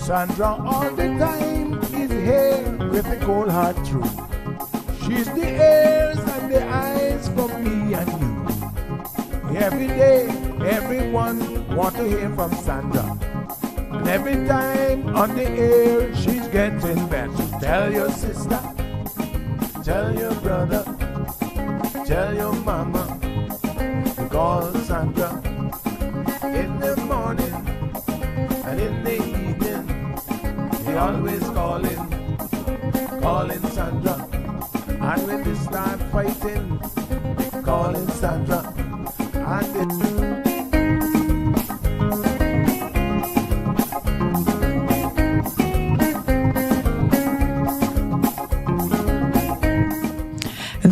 Sandra all the time is here with the cold hard truth. She's the ears and the eyes for me and you. Every day, everyone want to hear from Sandra. And every time on the air, she's getting better. Tell your sister, tell your brother, tell your mama to call Sandra in the morning and in the evening. They always calling Sandra. And when they start fighting, they calling Sandra. And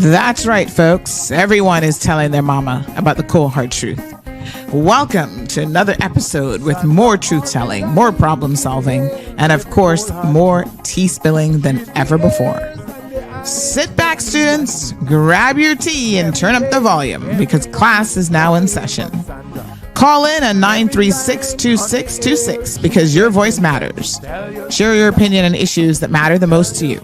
That's right, folks. Everyone is telling their mama about the cold hard truth. Welcome to another episode with more truth telling, more problem solving, and of course, more tea spilling than ever before. Sit back, students, grab your tea and turn up the volume because class is now in session. Call in at 936-2626 because your voice matters. Share your opinion on issues that matter the most to you.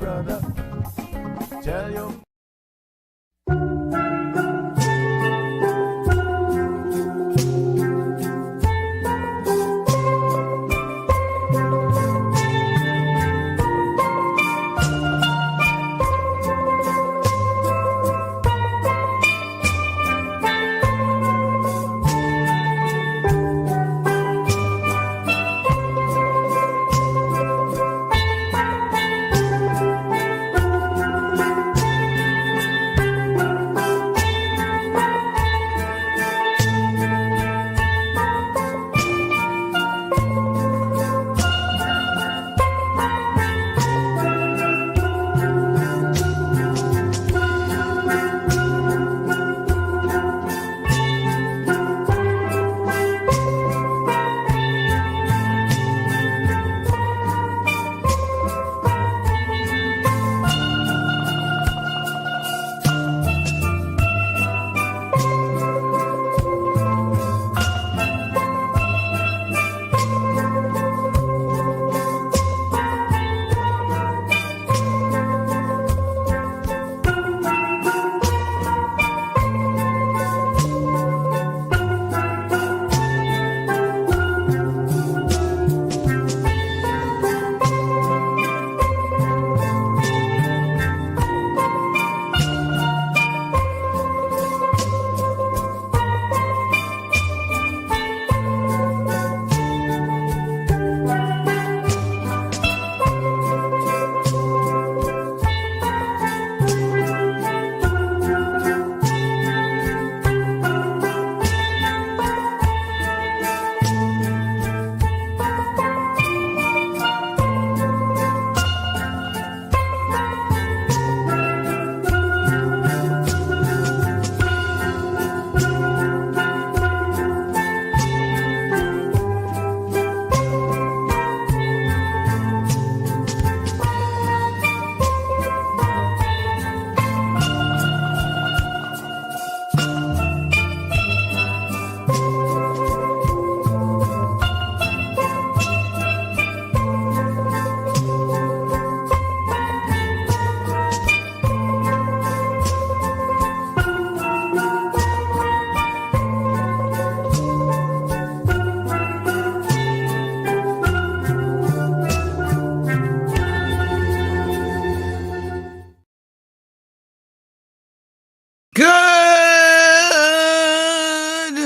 Good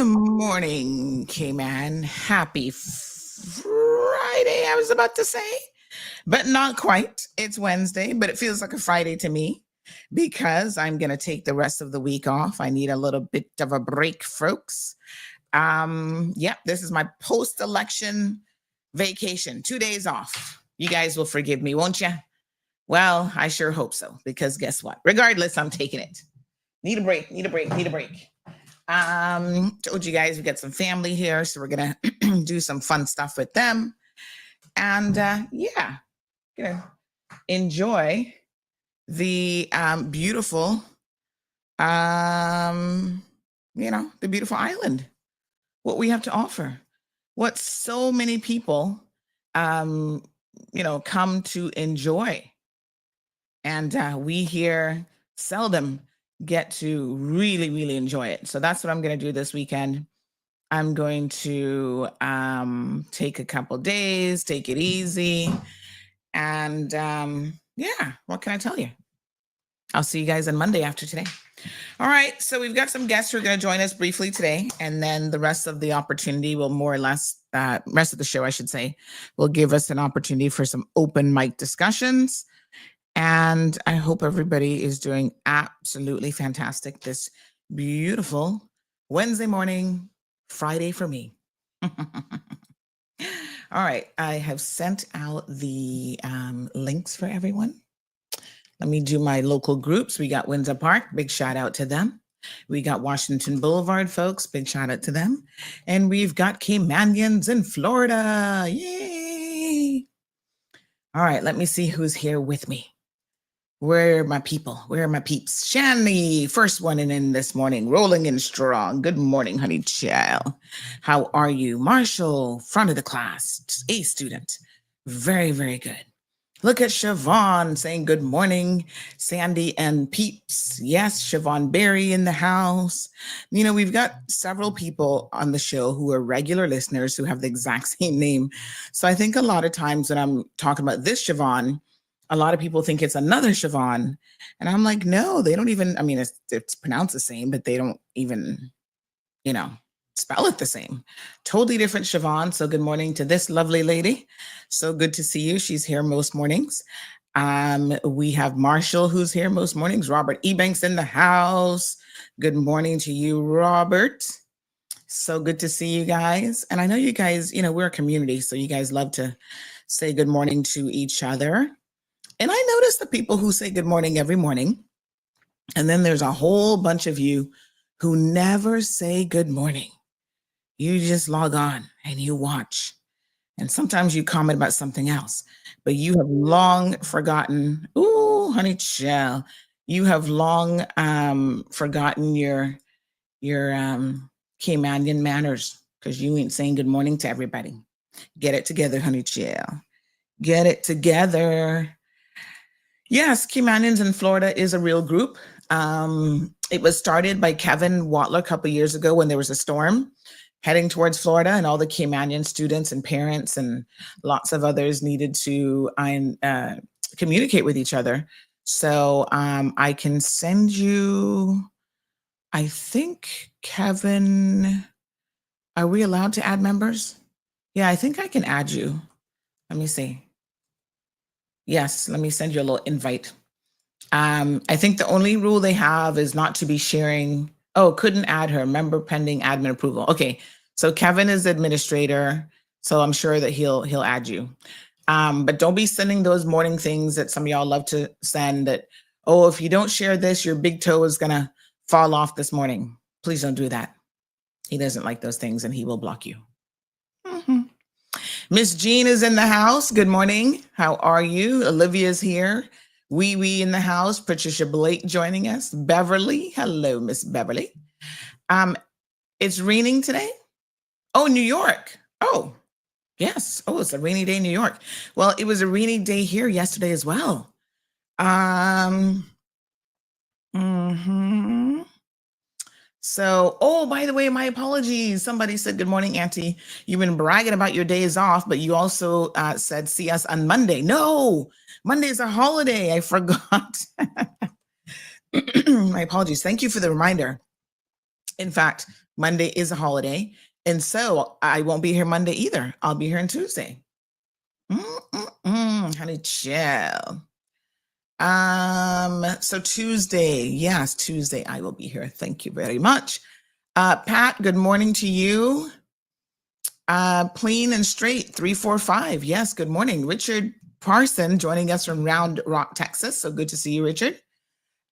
morning, Cayman. Happy Friday, I was about to say, but not quite. It's Wednesday, but it feels like a Friday to me because I'm going to take the rest of the week off. I need a little bit of a break, folks. This is my post-election vacation, 2 days off. You guys will forgive me, won't you? Well, I sure hope so, because guess what? Regardless, I'm taking it. Need a break. Told you guys we got some family here, so we're gonna do some fun stuff with them. And gonna enjoy the beautiful the beautiful island, what we have to offer, what so many people come to enjoy. And we here seldom get to really, really enjoy it. So that's what I'm going to do this weekend. I'm going to take a couple days, take it easy. And yeah, what can I tell you? I'll see you guys on Monday after today. All right. So we've got some guests who are going to join us briefly today. And then the rest of the opportunity will more or less, rest of the show, I should say, will give us an opportunity for some open mic discussions. And I hope everybody is doing absolutely fantastic this beautiful Wednesday morning, Friday for me. All right. I have sent out the links for everyone. Let me do my local groups. We got Windsor Park. Big shout out to them. We got Washington Boulevard folks. Big shout out to them. And we've got Caymanians in Florida. Yay. All right. Let me see who's here with me. Where are my people? Where are my peeps? Shanley, first one in this morning, rolling in strong. Good morning, honey child. How are you? Marshall, front of the class, A student. Very, very good. Look at Siobhan saying good morning, Sandy and peeps. Yes, Siobhan Berry in the house. We've got several people on the show who are regular listeners who have the exact same name. So I think a lot of times when I'm talking about this Siobhan, a lot of people think it's another Siobhan. And I'm like, no, they don't even, it's pronounced the same, but they don't even, spell it the same. Totally different Siobhan. So good morning to this lovely lady. So good to see you. She's here most mornings. We have Marshall, who's here most mornings. Robert Ebanks in the house. Good morning to you, Robert. So good to see you guys. And I know you guys, we're a community, so you guys love to say good morning to each other. And I notice the people who say good morning every morning. And then there's a whole bunch of you who never say good morning. You just log on and you watch. And sometimes you comment about something else. But you have long forgotten, ooh, honey child, you have long forgotten your Caymanian manners because you ain't saying good morning to everybody. Get it together, honey child. Get it together. Yes, Caymanians in Florida is a real group. It was started by Kevin Watler a couple of years ago when there was a storm heading towards Florida, and all the Caymanian students and parents and lots of others needed to communicate with each other. So I can send you, I think, Kevin, are we allowed to add members? Yeah, I think I can add you. Let me see. Yes, let me send you a little invite. I think the only rule they have is not to be sharing. Oh, couldn't add her. Member pending admin approval. Okay, so Kevin is administrator, so I'm sure that he'll add you. But don't be sending those morning things that some of y'all love to send that, oh, if you don't share this, your big toe is gonna fall off this morning. Please don't do that. He doesn't like those things and he will block you. Miss Jean is in the house. Good morning. How are you? Olivia's here. Wee in the house. Patricia Blake joining us. Beverly. Hello, Miss Beverly. It's raining today. Oh, New York. Oh, yes. Oh, it's a rainy day in New York. Well, it was a rainy day here yesterday as well. So, oh, by the way, my apologies. Somebody said, good morning, Auntie. You've been bragging about your days off, but you also said, see us on Monday. No, Monday's a holiday. I forgot. My apologies. Thank you for the reminder. In fact, Monday is a holiday. And so I won't be here Monday either. I'll be here on Tuesday. Honey, chill. So Tuesday, yes, Tuesday I will be here. Thank you very much. Pat, good morning to you. Clean and straight, 345. Yes, good morning. Richard Parson joining us from Round Rock, Texas. So good to see you, Richard.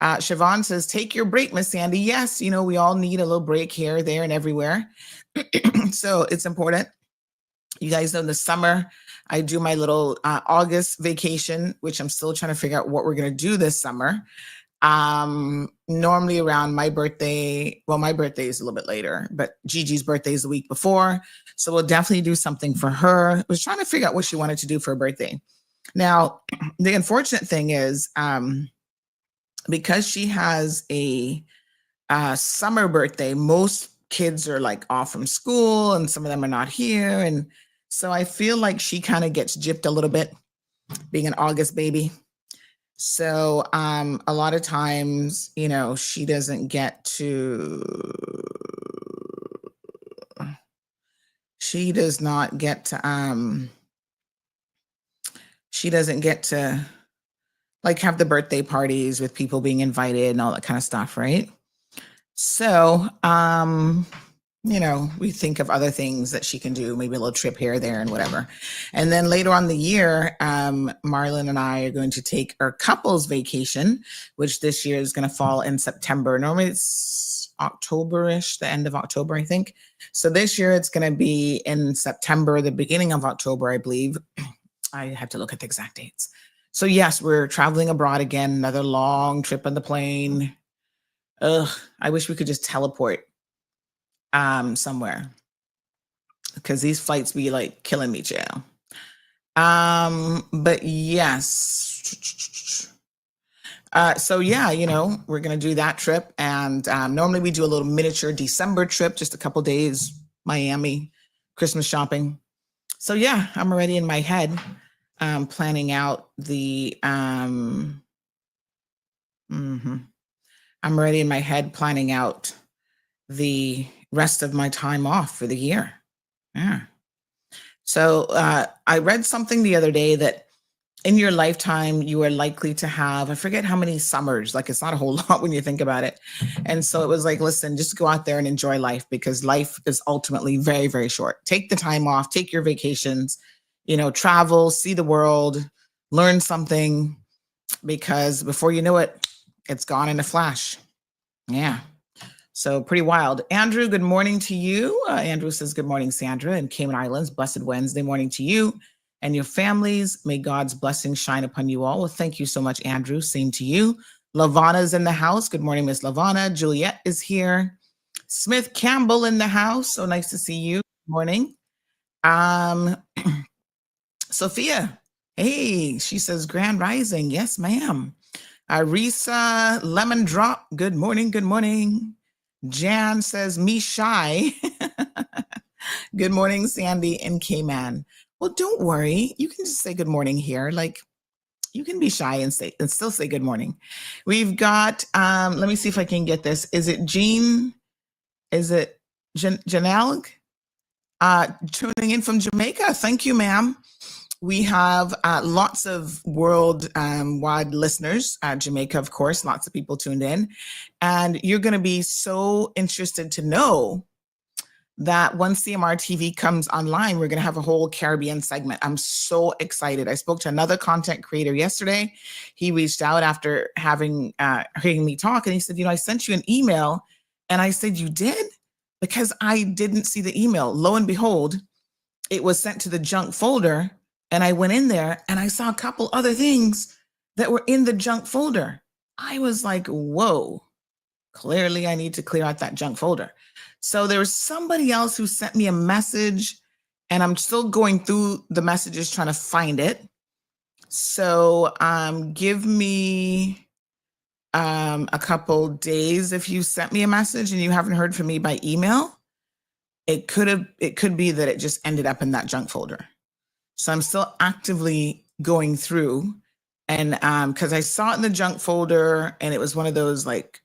Siobhan says, take your break, Miss Sandy. Yes, we all need a little break here, there, and everywhere. So it's important. You guys know in the summer, I do my little August vacation, which I'm still trying to figure out what we're going to do this summer. Normally around my birthday, well, my birthday is a little bit later, but Gigi's birthday is the week before. So we'll definitely do something for her. I was trying to figure out what she wanted to do for her birthday. Now, the unfortunate thing is, because she has a summer birthday, most kids are like off from school and some of them are not here. And so I feel like she kind of gets gypped a little bit being an August baby. So a lot of times, you know, she doesn't get to, she does not get to, she doesn't get to like have the birthday parties with people being invited and all that kind of stuff, right? So, you know, we think of other things that she can do, maybe a little trip here or there and whatever. And then later on the year, Marlon and I are going to take our couples vacation, which this year is going to fall in September. Normally it's October-ish, the end of October, I think. So this year it's going to be in September, the beginning of October, I believe. I have to look at the exact dates. So yes, we're traveling abroad again, another long trip on the plane. Ugh, I wish we could just teleport somewhere, because these flights be like killing me, child. But yes. So yeah, you know, we're gonna do that trip, and normally we do a little miniature December trip, just a couple days, Miami, Christmas shopping. So yeah, I'm already in my head planning out the I'm already in my head planning out the rest of my time off for the year. Yeah. So I read something the other day that in your lifetime, you are likely to have, I forget how many summers, like it's not a whole lot when you think about it. And so it was like, listen, just go out there and enjoy life, because life is ultimately very, very short. Take the time off, take your vacations, you know, travel, see the world, learn something, because before you know it, it's gone in a flash. Yeah. So pretty wild. Andrew, good morning to you. Andrew says, good morning, Sandra and Cayman Islands. Blessed Wednesday morning to you and your families. May God's blessings shine upon you all. Well, thank you so much, Andrew. Same to you. Lavana's in the house. Good morning, Miss Lavana. Juliet is here. Smith Campbell in the house. So nice to see you. Good morning. Sophia. Hey, she says, Grand Rising. Yes, ma'am. Arisa Lemon Drop. Good morning. Good morning. Jan says, me shy. Good morning, Sandy and Cayman. Well, don't worry. You can just say good morning here. Like, you can be shy and still say good morning. We've got, let me see if I can get this. Is it Jean? Is it Janelle? Tuning in from Jamaica. Thank you, ma'am. We have lots of worldwide listeners. Jamaica, of course, lots of people tuned in. And you're going to be so interested to know that once CMR TV comes online, we're going to have a whole Caribbean segment. I'm so excited. I spoke to another content creator yesterday. He reached out after hearing me talk, and he said, you know, I sent you an email. And I said, you did? Because I didn't see the email. Lo and behold, it was sent to the junk folder. And I went in there and I saw a couple other things that were in the junk folder. I was like, whoa, clearly I need to clear out that junk folder. So there was somebody else who sent me a message, and I'm still going through the messages trying to find it. So give me a couple days. If you sent me a message and you haven't heard from me by email, it could be that it just ended up in that junk folder. So I'm still actively going through, and because I saw it in the junk folder, and it was one of those, like,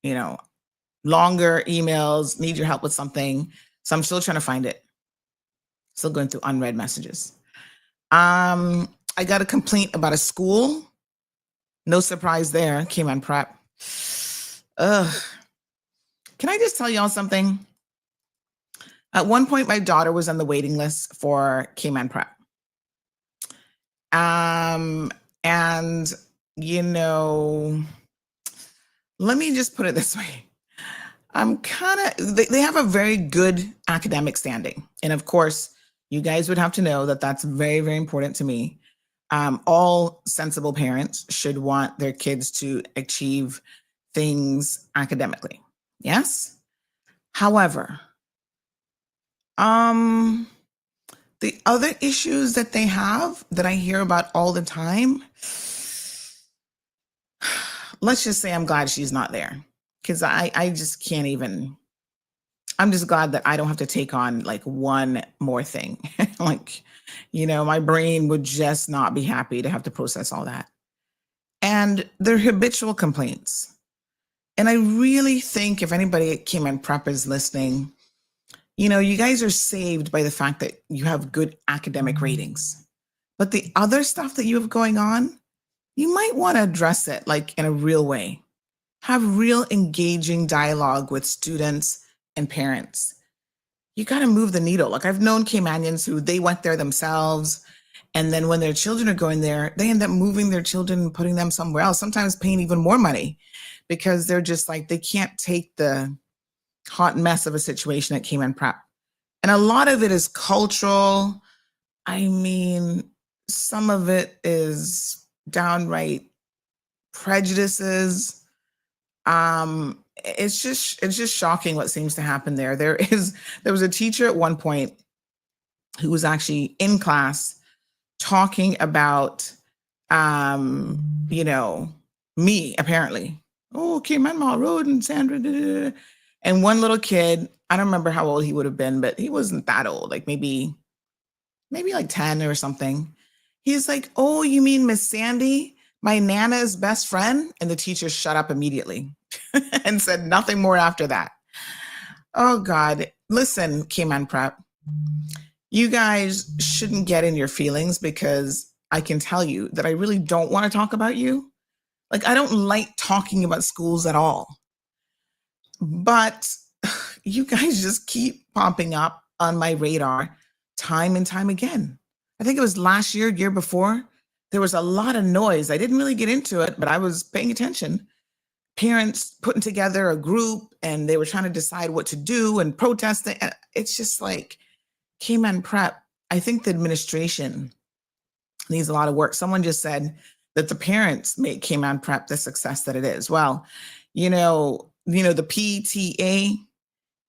you know, longer emails, need your help with something. So I'm still trying to find it. Still going through unread messages. I got a complaint about a school. No surprise there, Cayman Prep. Ugh. Can I just tell y'all something? At one point, my daughter was on the waiting list for Cayman Prep. And, you know, let me just put it this way. I'm kind of, they have a very good academic standing. And of course, you guys would have to know that that's very, very important to me. All sensible parents should want their kids to achieve things academically. Yes. However, the other issues that they have that I hear about all the time, let's just say I'm glad she's not there, because I just can't even. I'm just glad that I don't have to take on like one more thing. Like, my brain would just not be happy to have to process all that. And they're habitual complaints. And I really think if anybody at Cayman Prep is listening, you guys are saved by the fact that you have good academic ratings. But the other stuff that you have going on, you might want to address it like in a real way. Have real engaging dialogue with students and parents. You got to move the needle. Like I've known Caymanians who they went there themselves. And then when their children are going there, they end up moving their children and putting them somewhere else, sometimes paying even more money because they're just like, they can't take the hot mess of a situation at Cayman Prep. And a lot of it is cultural. I mean, some of it is downright prejudices. It's just shocking what seems to happen there. There was a teacher at one point who was actually in class talking about, me apparently. Oh, Cayman Road and Sandra. Da, da, da. And one little kid, I don't remember how old he would have been, but he wasn't that old, like maybe like 10 or something. He's like, oh, you mean Miss Sandy, my Nana's best friend? And the teacher shut up immediately and said nothing more after that. Oh God, listen, Cayman Prep, you guys shouldn't get in your feelings because I can tell you that I really don't want to talk about you. Like, I don't like talking about schools at all. But you guys just keep popping up on my radar time and time again. I think it was last year before, there was a lot of noise. I didn't really get into it, but I was paying attention. Parents putting together a group and they were trying to decide what to do and protesting. And it's just like, Cayman Prep, I think the administration needs a lot of work. Someone just said that the parents make Cayman Prep the success that it is. Well, the PTA,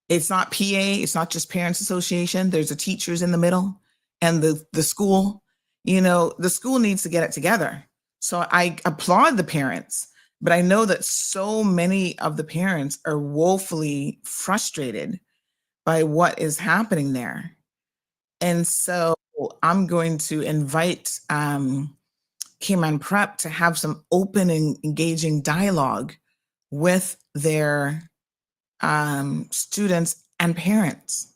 it's not PA, it's not just Parents Association. There's the teachers in the middle and the school. The school needs to get it together. So I applaud the parents, but I know that so many of the parents are woefully frustrated by what is happening there. And so I'm going to invite Cayman Prep to have some open and engaging dialogue with their students and parents.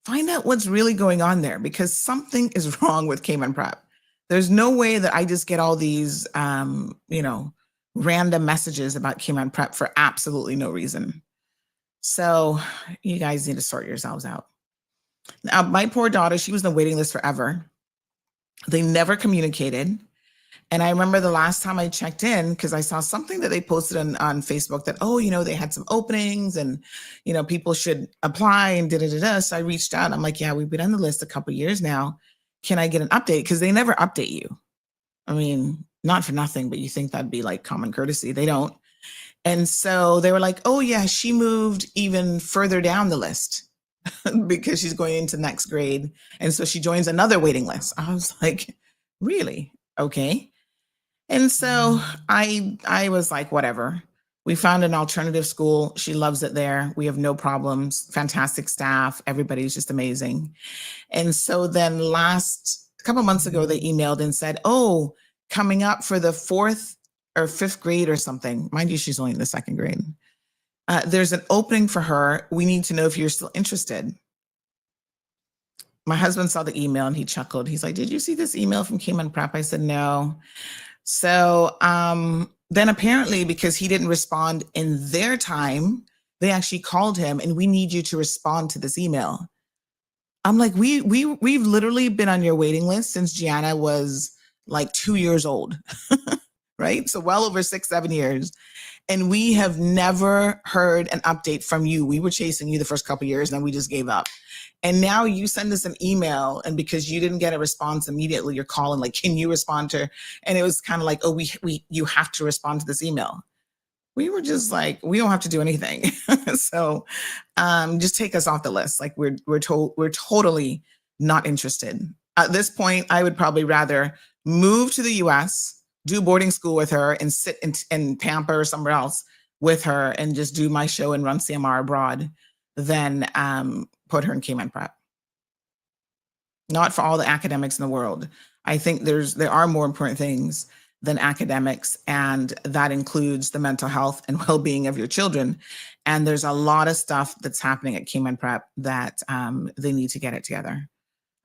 Find out what's really going on there because something is wrong with Cayman Prep. There's no way that I just get all these, random messages about Cayman Prep for absolutely no reason. So you guys need to sort yourselves out. Now, my poor daughter, she was on the waiting list forever. They never communicated. And I remember the last time I checked in, because I saw something that they posted on Facebook that, they had some openings and, people should apply and da-da-da-da. So I reached out. I'm like, yeah, we've been on the list a couple of years now. Can I get an update? Because they never update you. I mean, not for nothing, but you think that'd be like common courtesy. They don't. And so they were like, oh yeah, she moved even further down the list because she's going into next grade. And so she joins another waiting list. I was like, really? Okay. And so I was like, whatever. We found an alternative school. She loves it there. We have no problems. Fantastic staff. Everybody's just amazing. And so then a couple months ago, they emailed and said, oh, coming up for the 4th or 5th grade or something. Mind you, she's only in the 2nd grade. There's an opening for her. We need to know if you're still interested. My husband saw the email and he chuckled. He's like, did you see this email from Cayman Prep? I said, no. So then apparently, because he didn't respond in their time, they actually called him and we need you to respond to this email. I'm like, we've literally been on your waiting list since Gianna was like 2 years old, right? So well over 6-7 years. And we have never heard an update from you. We were chasing you the first couple of years and then we just gave up. And now you send us an email, and because you didn't get a response immediately, you're calling like, can you respond to her? And it was kind of like, oh, you have to respond to this email. We were just like, we don't have to do anything. So just take us off the list. Like we're totally not interested. At this point, I would probably rather move to the US, do boarding school with her, and sit in Tampa or somewhere else with her and just do my show and run CMR abroad than put her in Cayman Prep. Not for all the academics in the world. I think there are more important things than academics, and that includes the mental health and well-being of your children. And there's a lot of stuff that's happening at Cayman Prep that they need to get it together.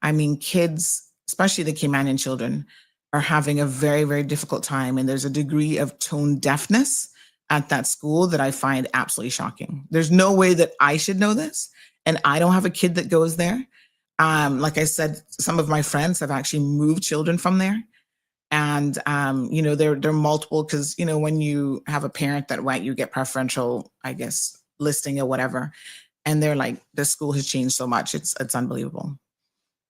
I mean, kids, especially the Caymanian children, are having a very, very difficult time, and there's a degree of tone deafness at that school that I find absolutely shocking. There's no way that I should know this, and I don't have a kid that goes there. Like I said, some of my friends have actually moved children from there. And, you know, they're multiple because, you know, when you have a parent that white, you get preferential, I guess, listing or whatever. And they're like, the school has changed so much. It's unbelievable.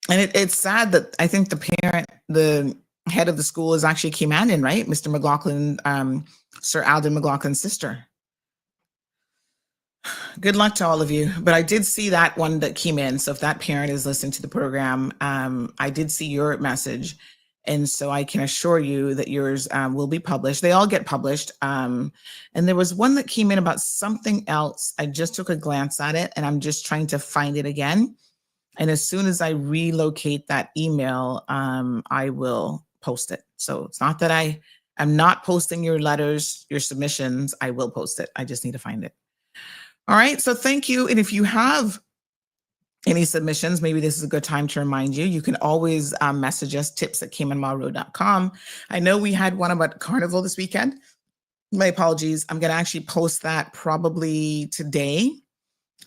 And it's sad that I think the head of the school is actually Caymanian, right? Mr. McLaughlin, Sir Alden McLaughlin's sister. Good luck to all of you. But I did see that one that came in. So if that parent is listening to the program, I did see your message. And so I can assure you that yours will be published. They all get published. And there was one that came in about something else. I just took a glance at it and I'm just trying to find it again. And as soon as I relocate that email, I will post it. So it's not that I am not posting your letters, your submissions. I will post it. I just need to find it. All right. So thank you. And if you have any submissions, maybe this is a good time to remind you, you can always message us, tips@caymanmallroad.com. I know we had one about Carnival this weekend. My apologies. I'm going to actually post that probably today.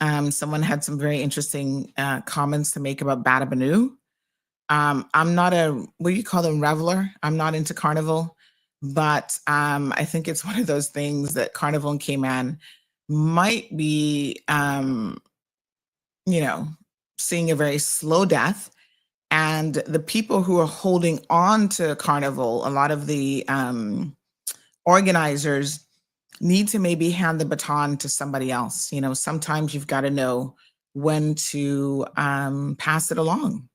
Someone had some very interesting comments to make about Bada Banu. I'm not what do you call them, reveler? I'm not into Carnival, but I think it's one of those things that Carnival and Cayman might be, you know, seeing a very slow death. And the people who are holding on to Carnival, a lot of the organizers need to maybe hand the baton to somebody else. You know, sometimes you've got to know when to pass it along.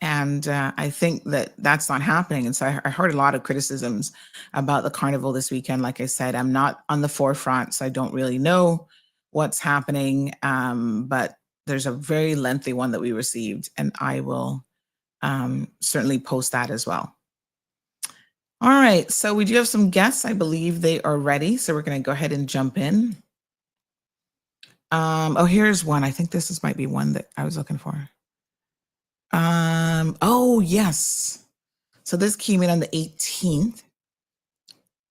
And I think that that's not happening. And so I heard a lot of criticisms about the Carnival this weekend. Like I said, I'm not on the forefront, so I don't really know what's happening. But there's a very lengthy one that we received, and I will certainly post that as well. All right, so we do have some guests. I believe they are ready. So we're going to go ahead and jump in. Oh, here's one. I think this might be one that I was looking for. Oh, yes. So this came in on the 18th.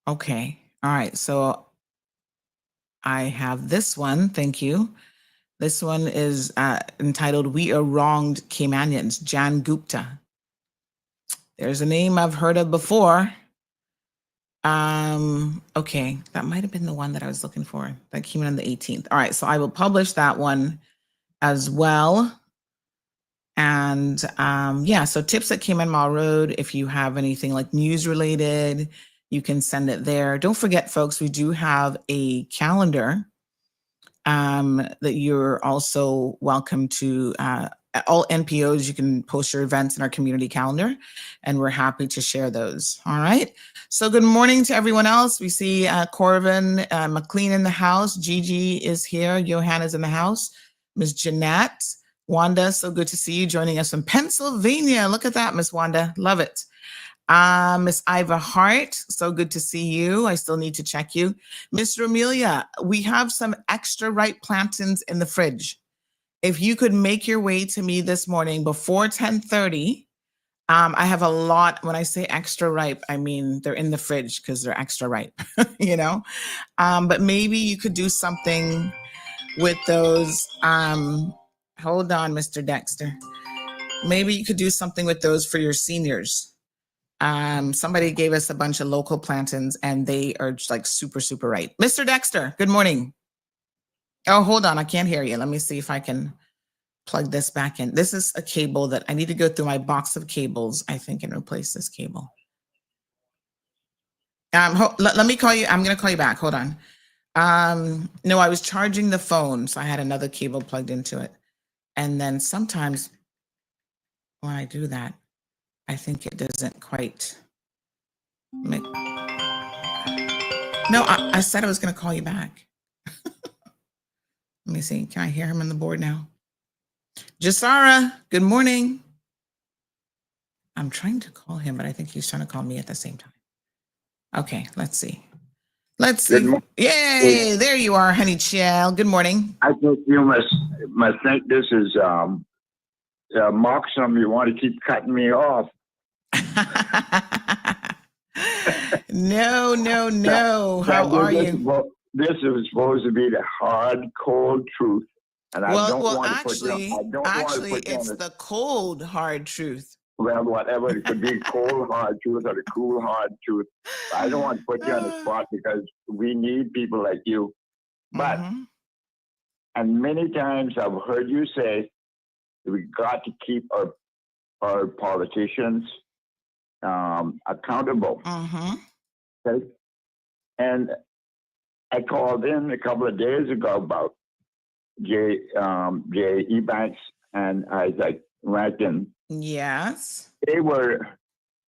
Okay. All right. So I have this one. Thank you. This one is entitled "We Are Wronged Caymanians," Jan Gupta. There's a name I've heard of before. Okay. That might have been the one that I was looking for. That came in on the 18th. All right. So I will publish that one as well. And yeah, so tips at Cayman Mall Road. If you have anything like news related, you can send it there. Don't forget, folks, we do have a calendar that you're also welcome to. All NPOs, you can post your events in our community calendar, and we're happy to share those. All right. So good morning to everyone else. We see Corvin McLean in the house. Gigi is here. Johanna's in the house. Ms. Jeanette. Wanda, so good to see you joining us from Pennsylvania. Look at that, Miss Wanda. Love it. Miss Iva Hart, so good to see you. I still need to check you. Miss Romelia, we have some extra ripe plantains in the fridge. If you could make your way to me this morning before 10:30, I have a lot. When I say extra ripe, I mean they're in the fridge because they're extra ripe, you know? But maybe you could do something with those. Hold on, Mr. Dexter. Maybe you could do something with those for your seniors. Somebody gave us a bunch of local plantains and they are just like super, super ripe. Mr. Dexter, good morning. Oh, hold on. I can't hear you. Let me see if I can plug this back in. This is a cable that I need to go through my box of cables, I think, and replace this cable. Let me call you. I'm going to call you back. Hold on. No, I was charging the phone, so I had another cable plugged into it. And then sometimes when I do that, I think it doesn't quite make... No, I said I was going to call you back. Let me see. Can I hear him on the board now? Jasara, good morning. I'm trying to call him, but I think he's trying to call me at the same time. Okay, let's see. Let's see. Yay, there you are, honey child. Good morning. I think you must think this is Moxham. You want to keep cutting me off. No. How are you? This is supposed to be the hard, cold truth. And I don't want to put you on. Actually, it's the cold, hard truth. Well, whatever. It could be cold, hard truth or the cool, hard truth. I don't want to put you on the spot because we need people like you. But, and many times I've heard you say we got to keep our politicians accountable. Okay? And I called in a couple of days ago about J. Ebanks and Isaac Rankin. Yes. They were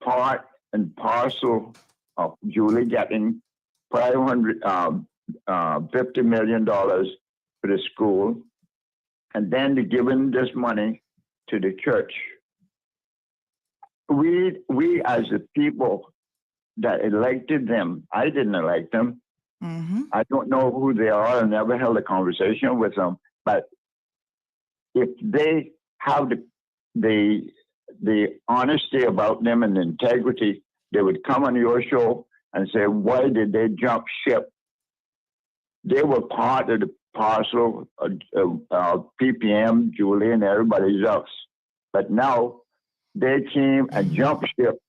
part and parcel of Julie getting $50 million for the school, and then to giving this money to the church. We as the people that elected them, I didn't elect them. I don't know who they are. I never held a conversation with them. But if they have the honesty about them and the integrity, they would come on your show and say, why did they jump ship? They were part of the parcel of PPM, Julie, and everybody else. But now they came and jumped ship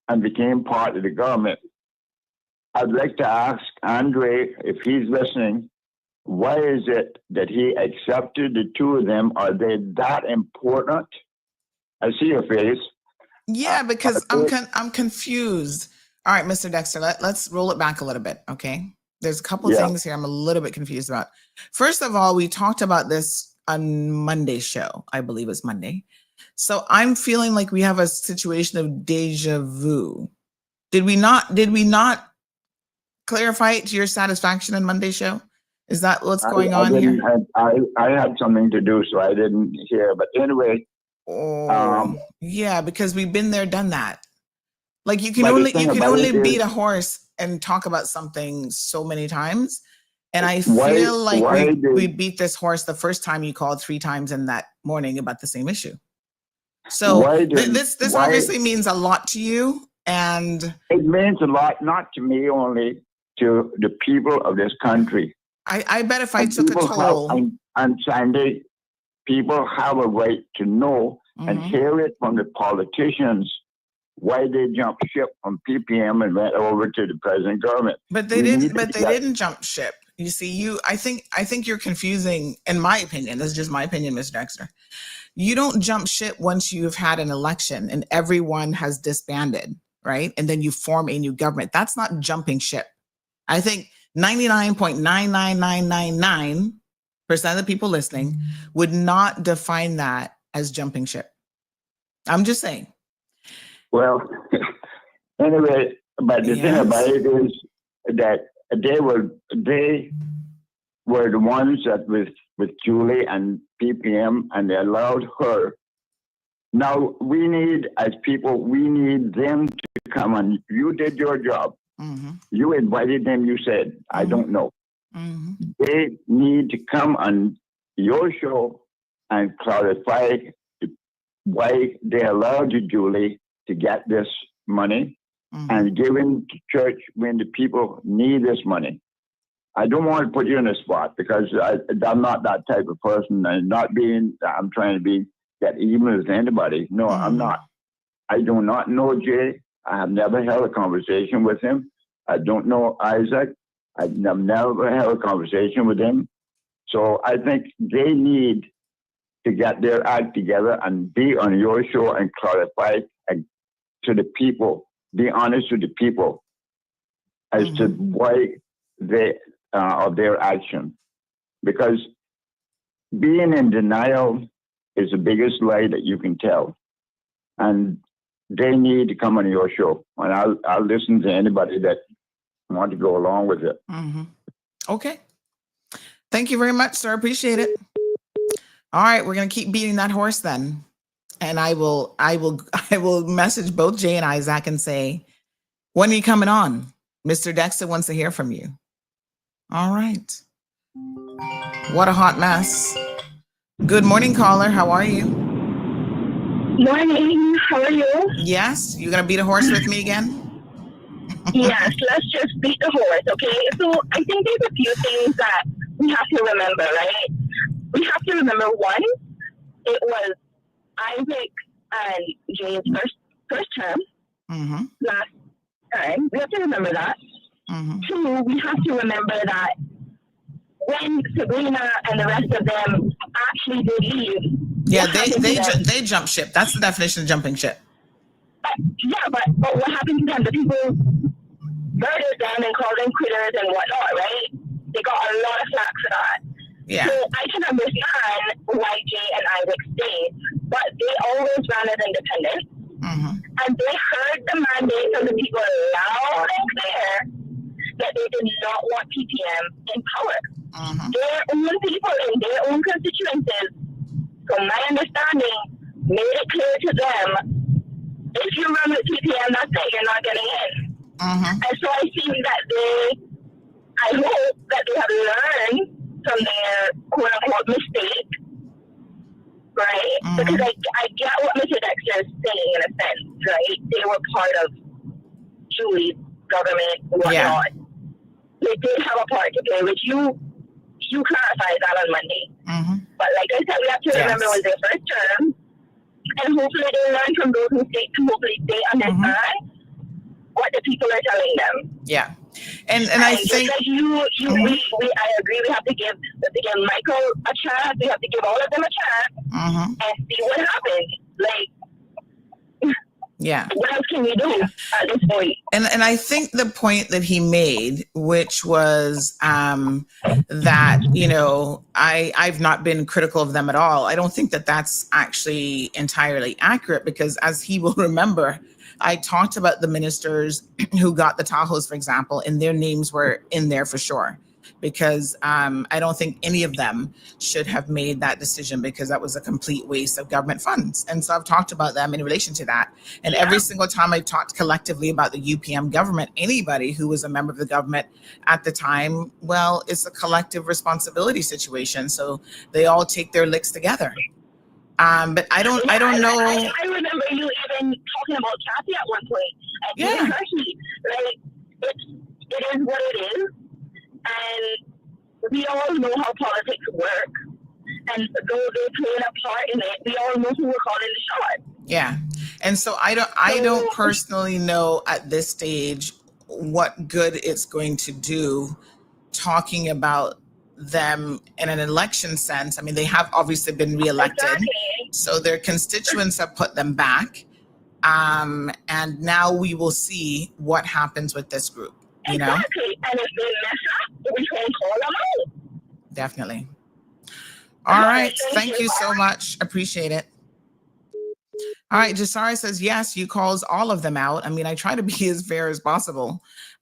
and became part of the government. I'd like to ask Andre, if he's listening, why is it that he accepted the two of them? Are they that important? I see your face. Yeah, because I'm confused. All right, Mr. Dexter, let's roll it back a little bit, okay? There's a couple things here I'm a little bit confused about. First of all, we talked about this on Monday's show. I believe it's Monday. So I'm feeling like we have a situation of deja vu. Did we not clarify it to your satisfaction on Monday's show? Is that what's going on here? I had something to do, so I didn't hear. But anyway. Yeah, because we've been there, done that. Like you can only beat a horse and talk about something so many times. And I feel like we beat this horse the first time you called 3 times in that morning about the same issue. So this obviously means a lot to you. And it means a lot, not to me only, to the people of this country. I bet if I took a toll. On Sunday, people have a right to know and hear it from the politicians why they jumped ship from PPM and went over to the present government. But they didn't jump ship. You see, I think you're confusing, in my opinion. This is just my opinion, Mr. Dexter. You don't jump ship once you've had an election and everyone has disbanded, right? And then you form a new government. That's not jumping ship. I think 99.99999% of the people listening would not define that as jumping ship. I'm just saying. Well, anyway, but the thing about it is that they were the ones that with Julie and PPM, and they allowed her. Now we need, as people, we need them to come on. You did your job. You invited them. You said, I don't know. They need to come on your show and clarify why they allowed Julie to get this money and given to church when the people need this money. I don't want to put you in a spot because I'm not that type of person. I'm trying to get even with anybody. No, I'm not. I do not know Jay. I have never held a conversation with him. I don't know Isaac. I've never held a conversation with him. So I think they need to get their act together and be on your show and clarify to the people, be honest with the people as to why they of their action. Because being in denial is the biggest lie that you can tell. And they need to come on your show. And I'll listen to anybody that want to go along with it. Okay. Thank you very much, sir. Appreciate it. All right, we're gonna keep beating that horse then. And I will message both Jay and Isaac and say, when are you coming on? Mr. Dexter wants to hear from you. All right. What a hot mess. Good morning, caller. How are you? Morning. How are you? Yes. You gonna beat a horse with me again? Yes, let's just beat the horse, okay? So I think there's a few things that we have to remember, right? We have to remember, one, it was Isaac and Jane's first term last time. We have to remember that. Two, we have to remember that when Sabrina and the rest of them actually did leave. Yeah, they jump ship. That's the definition of jumping ship. But what happened to them? The people murdered them and called them critters and whatnot, right? They got a lot of flack for that. Yeah. So I can understand why Jay and Isaac stayed, but they always ran as independent. And they heard the mandate from the people loud and clear that they did not want PPM in power. Their own people in their own constituencies, from my understanding, made it clear to them, if you run with PPM, that's it, you're not getting in. And so I think that I hope that they have learned from their quote-unquote mistake, right? Because I get what Mr. Dexter is saying in a sense, right? They were part of Julie's government, whatnot. Yeah. They did have a part to play, which you clarified that on Monday. But like I said, we have to remember it was their first term, and hopefully they learn from those mistakes, and hopefully they understand what the people are telling them. Yeah. And I think like I agree. We have to give Michael a chance. We have to give all of them a chance and see what happens. Like, what else can we do at this point? And I think the point that he made, which was that I've not been critical of them at all. I don't think that that's actually entirely accurate, because as he will remember, I talked about the ministers who got the Tahoes, for example, and their names were in there for sure, because I don't think any of them should have made that decision, because that was a complete waste of government funds. And so I've talked about them in relation to that. And every single time I've talked collectively about the UPM government, anybody who was a member of the government at the time, well, it's a collective responsibility situation. So they all take their licks together. But I don't know. I remember you even talking about Kathy at one point. Like, it is what it is. And we all know how politics work. And though they played a part in it, we all know who were calling the shot. Yeah. And so I don't personally know at this stage what good it's going to do talking about them in an election sense. I mean, they have obviously been reelected, so their constituents have put them back. And now we will see what happens with this group. Exactly. And if they mess up, we can call them out. Definitely. All right. Thank you so much. Appreciate it. All right. Jasara says, yes, you calls all of them out. I mean, I try to be as fair as possible.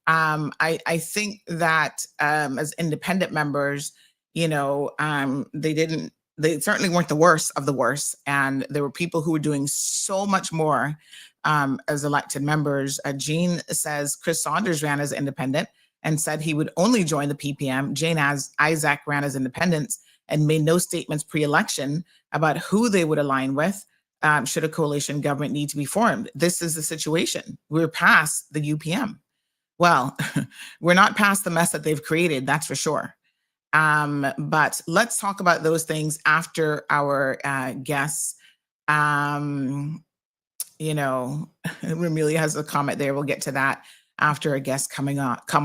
I think that as independent members, they certainly weren't the worst of the worst. And there were people who were doing so much more as elected members. Jean says Chris Saunders ran as independent and said he would only join the PPM. Jane as Isaac ran as independents and made no statements pre-election about who they would align with should a coalition government need to be formed. This is the situation. We're past the UPM. Well, we're not past the mess that they've created, that's for sure. But let's talk about those things after our guests. Ramelia has a comment there. We'll get to that after a guest come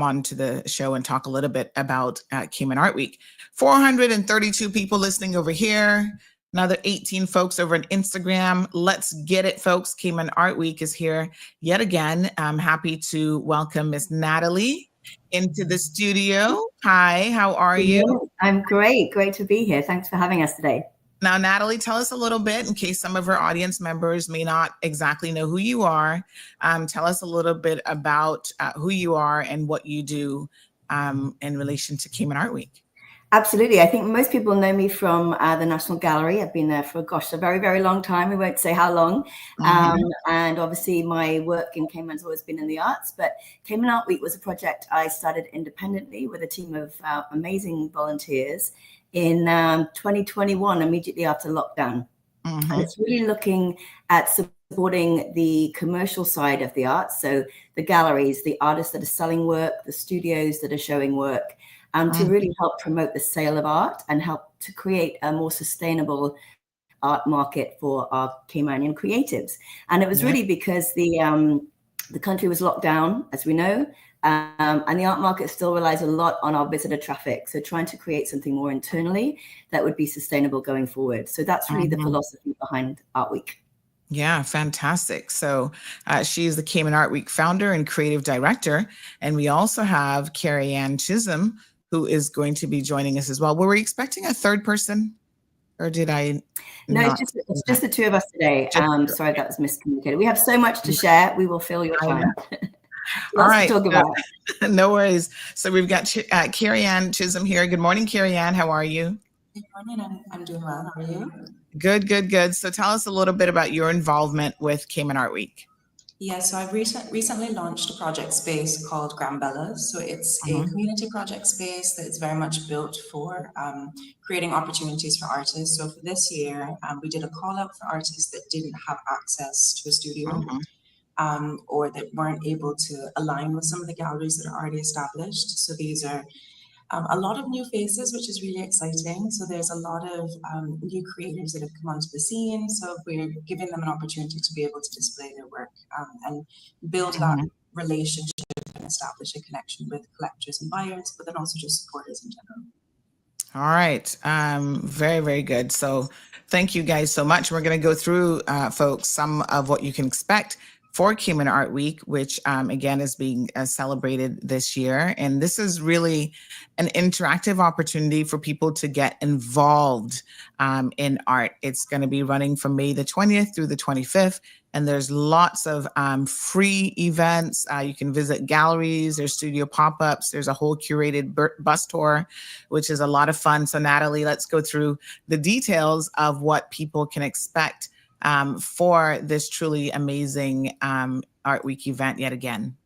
on to the show and talk a little bit about Cayman Art Week. 432 people listening over here. Another 18 folks over on Instagram. Let's get it, folks. Cayman Art Week is here yet again. I'm happy to welcome Miss Natalie into the studio. Hi, how are you? I'm great. Great to be here. Thanks for having us today. Now, Natalie, tell us a little bit, in case some of our audience members may not exactly know who you are. Tell us a little bit about who you are and what you do in relation to Cayman Art Week. Absolutely. I think most people know me from the National Gallery. I've been there for, a very, very long time. We won't say how long. And obviously my work in Cayman's always been in the arts, but Cayman Art Week was a project I started independently with a team of amazing volunteers in 2021, immediately after lockdown. And it's really looking at supporting the commercial side of the arts. So the galleries, the artists that are selling work, the studios that are showing work, to really help promote the sale of art and help to create a more sustainable art market for our Caymanian creatives. And it was really because the country was locked down, as we know, and the art market still relies a lot on our visitor traffic. So trying to create something more internally that would be sustainable going forward. So that's really the philosophy behind Art Week. Yeah, fantastic. So she's the Cayman Art Week founder and creative director. And we also have Carrie Ann Chisholm, who is going to be joining us as well. Were we expecting a third person? Or did I? No, it's just the two of us today. Sorry, that was miscommunicated. We have so much to share. We will fill your time. All right. To talk about. No worries. So we've got Carrie Ann Chisholm here. Good morning, Carrie Ann. How are you? Good morning. I'm doing well. How are you? Good. So tell us a little bit about your involvement with Cayman Art Week. Yeah, so I've recently launched a project space called Grambellas. So it's a community project space that is very much built for creating opportunities for artists. So for this year, we did a call out for artists that didn't have access to a studio or that weren't able to align with some of the galleries that are already established. So these are a lot of new faces, which is really exciting. So there's a lot of new creators that have come onto the scene. So we're giving them an opportunity to be able to display their work and build that relationship and establish a connection with collectors and buyers, but then also just supporters in general. All right. Very, very good. So thank you guys so much. We're going to go through, folks, some of what you can expect for Cayman Art Week, which again is being celebrated this year. And this is really an interactive opportunity for people to get involved in art. It's going to be running from May the 20th through the 25th. And there's lots of free events. You can visit galleries, there's studio pop-ups, there's a whole curated bus tour, which is a lot of fun. So Natalie, let's go through the details of what people can expect for this truly amazing Art Week event yet again.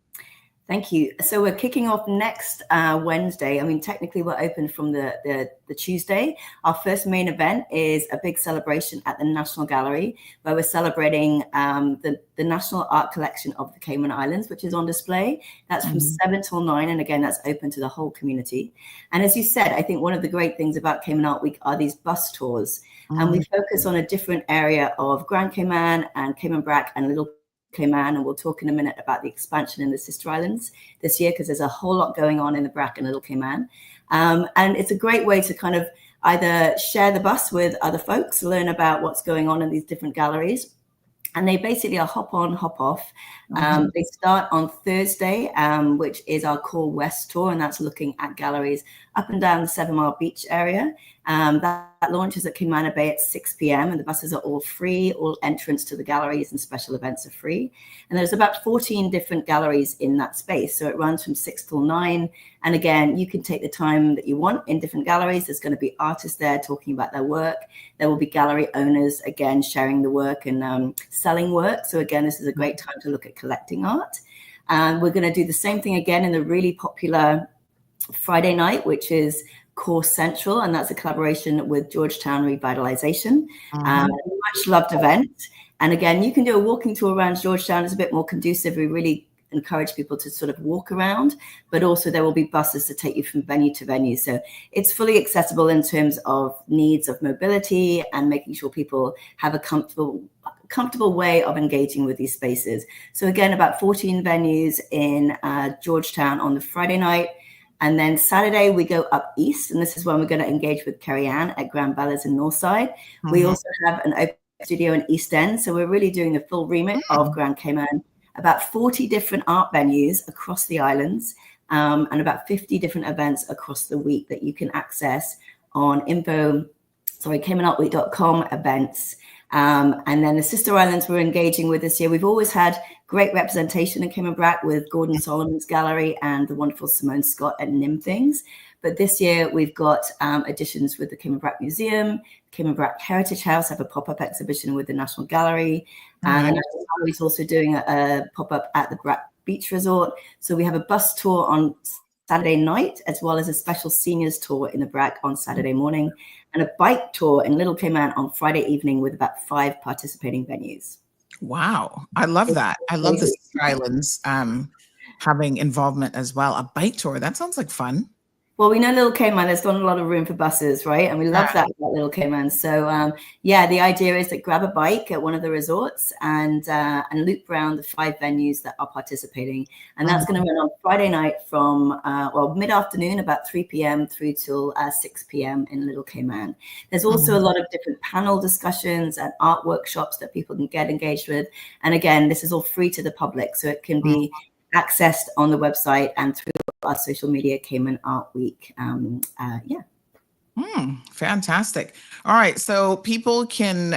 Thank you. So we're kicking off next Wednesday. I mean, technically we're open from the Tuesday. Our first main event is a big celebration at the National Gallery, where we're celebrating the National Art Collection of the Cayman Islands, which is on display. That's from 7 till 9. And again, that's open to the whole community. And as you said, I think one of the great things about Cayman Art Week are these bus tours. And we focus on a different area of Grand Cayman and Cayman Brac and Little Cayman, and we'll talk in a minute about the expansion in the sister islands this year, because there's a whole lot going on in the Brac and Little Cayman. And it's a great way to kind of either share the bus with other folks, learn about what's going on in these different galleries. And they basically are hop on, hop off. They start on Thursday, which is our Core West tour, and that's looking at galleries up and down the 7 Mile Beach area. That launches at Cayman Bay at 6 p.m. and the buses are all free. All entrance to the galleries and special events are free. And there's about 14 different galleries in that space. So it runs from 6 till 9. And again, you can take the time that you want in different galleries. There's going to be artists there talking about their work. There will be gallery owners, again, sharing the work and selling work. So again, this is a great time to look at collecting art. And we're going to do the same thing again in the really popular Friday night, which is Core Central, and that's a collaboration with Georgetown Revitalization. A much loved event. And again, you can do a walking tour around Georgetown. It's a bit more conducive. We really encourage people to sort of walk around, but also there will be buses to take you from venue to venue. So it's fully accessible in terms of needs of mobility and making sure people have a comfortable way of engaging with these spaces. So again, about 14 venues in Georgetown on the Friday night. And then Saturday, we go up east, and this is when we're going to engage with Kerry Ann at Grand Bellas in Northside. We also have an open studio in East End, so we're really doing the full remit of Grand Cayman, about 40 different art venues across the islands, and about 50 different events across the week that you can access on CaymanArtWeek.com events. And then the sister islands we're engaging with this year. We've always had great representation in Cayman Brac with Gordon Solomon's gallery and the wonderful Simone Scott at Nim Things. But this year we've got additions with the Cayman Brac Museum, Cayman Brac Heritage House have a pop-up exhibition with the National Gallery. And the National Gallery is also doing a pop-up at the Brac Beach Resort. So we have a bus tour on Saturday night, as well as a special seniors tour in the Brac on Saturday morning, and a bike tour in Little Cayman on Friday evening with about 5 participating venues. Wow. I love that. I love the Sister Islands having involvement as well. A bike tour. That sounds like fun. Well, we know Little Cayman, there's not a lot of room for buses, right? And we love that about Little Cayman. So, yeah, the idea is that grab a bike at one of the resorts and loop around the 5 venues that are participating. And that's going to run on Friday night from, mid-afternoon, about 3 p.m. through till 6 p.m. in Little Cayman. There's also a lot of different panel discussions and art workshops that people can get engaged with. And again, this is all free to the public, so it can be accessed on the website and through our social media, Cayman Art Week. Fantastic. All right. So people can,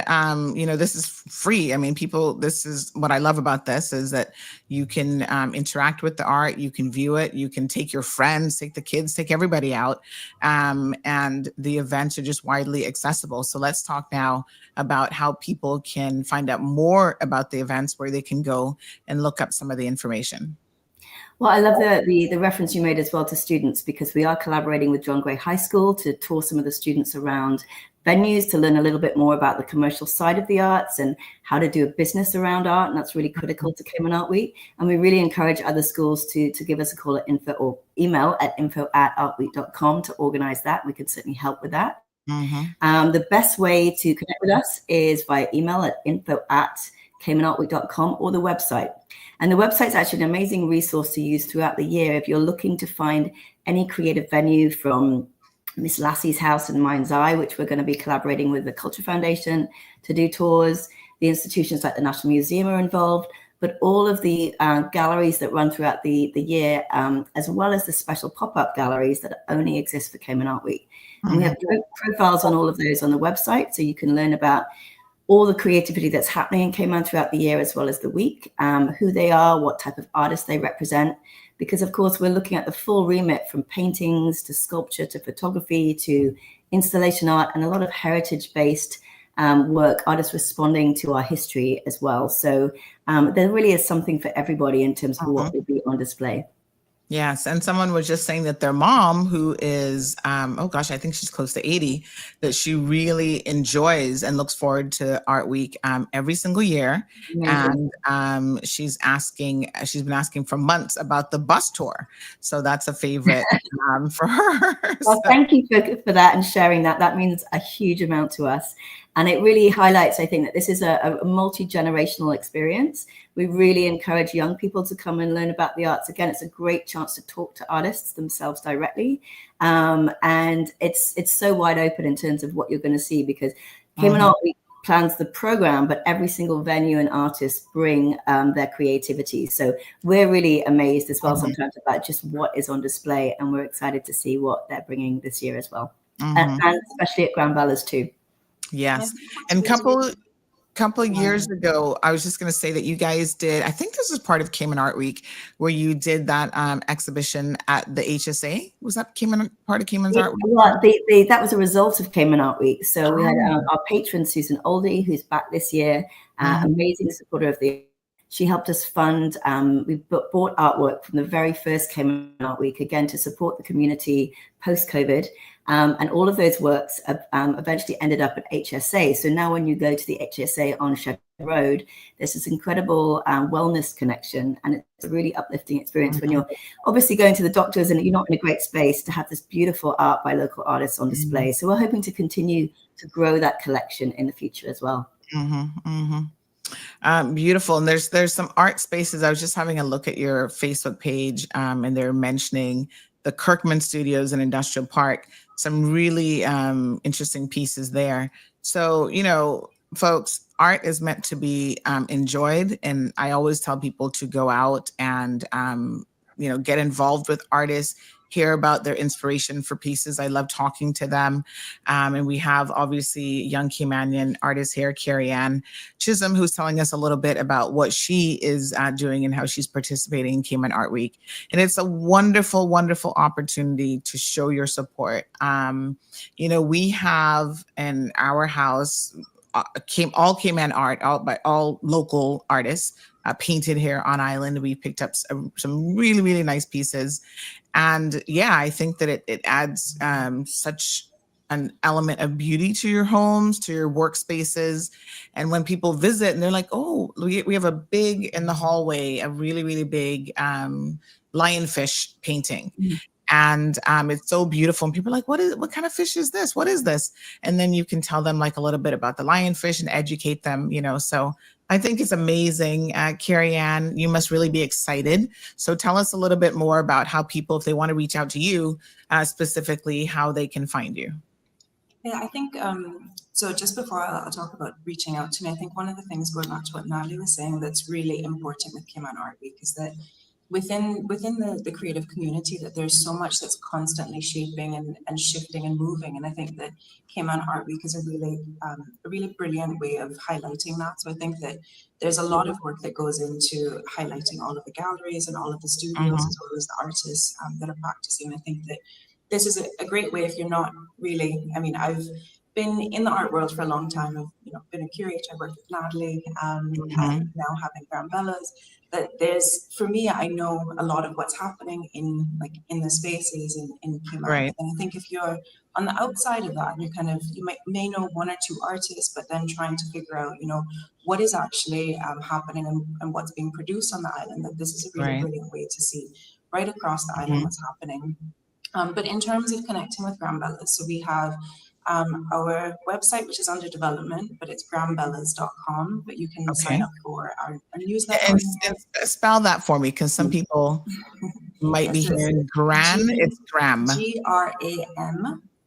this is free. I mean, this is what I love about this is that you can interact with the art. You can view it. You can take your friends, take the kids, take everybody out. And the events are just widely accessible. So let's talk now about how people can find out more about the events, where they can go and look up some of the information. Well, I love the reference you made as well to students, because we are collaborating with John Gray High School to tour some of the students around venues to learn a little bit more about the commercial side of the arts and how to do a business around art. And that's really critical to Cayman Art Week. And we really encourage other schools to give us a call at info or email at info@artweek.com to organize that. We can certainly help with that. The best way to connect with us is via email at info@CaymanArtWeek.com or the website. And the website's actually an amazing resource to use throughout the year if you're looking to find any creative venue, from Miss Lassie's House in Mind's Eye, which we're going to be collaborating with the Culture Foundation to do tours. The institutions like the National Museum are involved, but all of the galleries that run throughout the year, as well as the special pop-up galleries that only exist for Cayman Art Week. And we have profiles on all of those on the website, so you can learn about all the creativity that's happening in Cayman throughout the year, as well as the week, who they are, what type of artists they represent. Because, of course, we're looking at the full remit from paintings to sculpture to photography to installation art, and a lot of heritage-based work, artists responding to our history as well. So there really is something for everybody in terms of what will be on display. Yes. And someone was just saying that their mom, who is, I think she's close to 80, that she really enjoys and looks forward to Art Week every single year. And she's been asking for months about the bus tour. So that's a favorite for her. Well, thank you for that and sharing that. That means a huge amount to us. And it really highlights, I think, that this is a multi-generational experience. We really encourage young people to come and learn about the arts. Again, it's a great chance to talk to artists themselves directly. And it's so wide open in terms of what you're going to see, because Cayman Art Week plans the program, but every single venue and artist bring their creativity. So we're really amazed as well sometimes about just what is on display. And we're excited to see what they're bringing this year as well. And especially at Grand Bellas too. Yes. And couple of years ago, I was just going to say that you guys did, I think this was part of Cayman Art Week, where you did that exhibition at the HSA. Was that part of Cayman's Art Week? Well, that was a result of Cayman Art Week. So we had our patron, Susan Oldie, who's back this year, amazing supporter of the. She helped us fund, we bought artwork from the very first Cayman Art Week, again, to support the community post-COVID. And all of those works eventually ended up at HSA. So now when you go to the HSA on Sheffield Road, there's this incredible wellness connection. And it's a really uplifting experience when you're obviously going to the doctors and you're not in a great space, to have this beautiful art by local artists on display. So we're hoping to continue to grow that collection in the future as well. Beautiful. And there's some art spaces. I was just having a look at your Facebook page, and they're mentioning the Kirkman Studios in Industrial Park. Some really interesting pieces there. So, you know, folks, art is meant to be enjoyed. And I always tell people to go out and, you know, get involved with artists, hear about their inspiration for pieces. I love talking to them. And we have obviously young Caymanian artist here, Carrie-Ann Chisholm, who's telling us a little bit about what she is doing and how she's participating in Cayman Art Week. And it's a wonderful, wonderful opportunity to show your support. You know, we have in our house, all Cayman art, all local artists painted here on island. We picked up some really, really nice pieces. And yeah, I think that it adds such an element of beauty to your homes, to your workspaces. And when people visit and they're like, oh, we have a big in the hallway, a really, really big lionfish painting. Mm-hmm. And it's so beautiful. And people are like, what kind of fish is this? What is this? And then you can tell them like a little bit about the lionfish and educate them, you know. So I think it's amazing. Carrie-Ann, you must really be excited. So tell us a little bit more about how people, if they want to reach out to you specifically, how they can find you. Yeah, I think, so just before I'll talk about reaching out to me, I think one of the things, going back to what Natalie was saying, that's really important with Cayman Art Week is that within the creative community, that there's so much that's constantly shaping and shifting and moving. And I think that Cayman Art Week is a really brilliant way of highlighting that. So I think that there's a lot of work that goes into highlighting all of the galleries and all of the studios, as well as the artists that are practicing. I think that this is a great way if you're not really, I mean, I've been in the art world for a long time. I've, you know, been a curator. I worked with Natalie, and now having Grambella's. But for me, I know a lot of what's happening in the spaces in Cayman. Right. And I think if you're on the outside of that, you may know one or two artists, but then trying to figure out, you know, what is actually happening and what's being produced on the island. That this is a really brilliant way to see right across the island what's happening. But in terms of connecting with Grambella's, so we have our website, which is under development, but it's grambellas.com, but you can sign up for our newsletter. And spell that for me, because some people might be hearing it's Gram. Gram,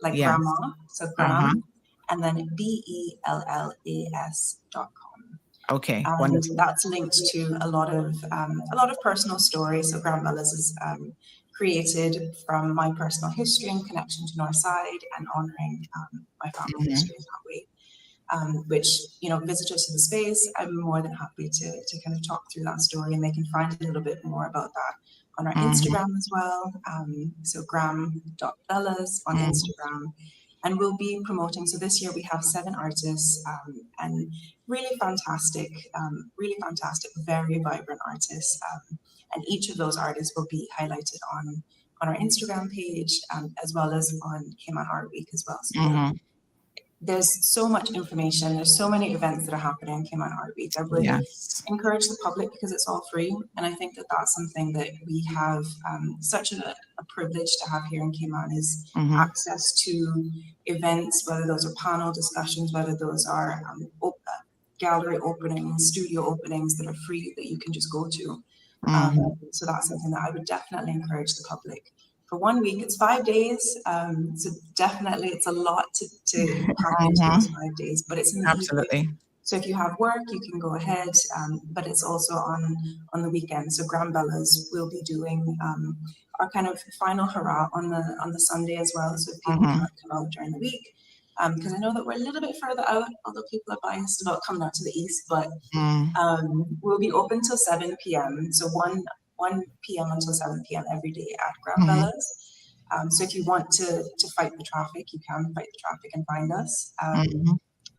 like grandma, so Gram, and then bellas.com. Okay, and that's linked to a lot of personal stories. So Grambellas is created from my personal history and connection to Northside and honoring my family history in that way. Which, you know, visitors to the space, I'm more than happy to kind of talk through that story, and they can find a little bit more about that on our Instagram as well. So gram.bellas on Instagram. And we'll be promoting, so this year we have 7 artists and really fantastic, very vibrant artists. And each of those artists will be highlighted on our Instagram page, as well as on Cayman Art Week as well. So there's so much information. There's so many events that are happening in Cayman Art Week. I would encourage the public, because it's all free. And I think that that's something that we have such a privilege to have here in Cayman, is access to events, whether those are panel discussions, whether those are gallery openings, studio openings that are free, that you can just go to. So that's something that I would definitely encourage the public. For 1 week, it's 5 days. So definitely it's a lot to pack into those 5 days, but it's in the evening. So if you have work, you can go ahead, but it's also on the weekend. So Grambella's will be doing our kind of final hurrah on the Sunday as well. So if people can't come out during the week, because I know that we're a little bit further out, although people are biased about coming out to the east, but we'll be open till 7 p.m. So 1 p.m. until 7 p.m. every day at Grambella's. So if you want to fight the traffic, you can fight the traffic and find us.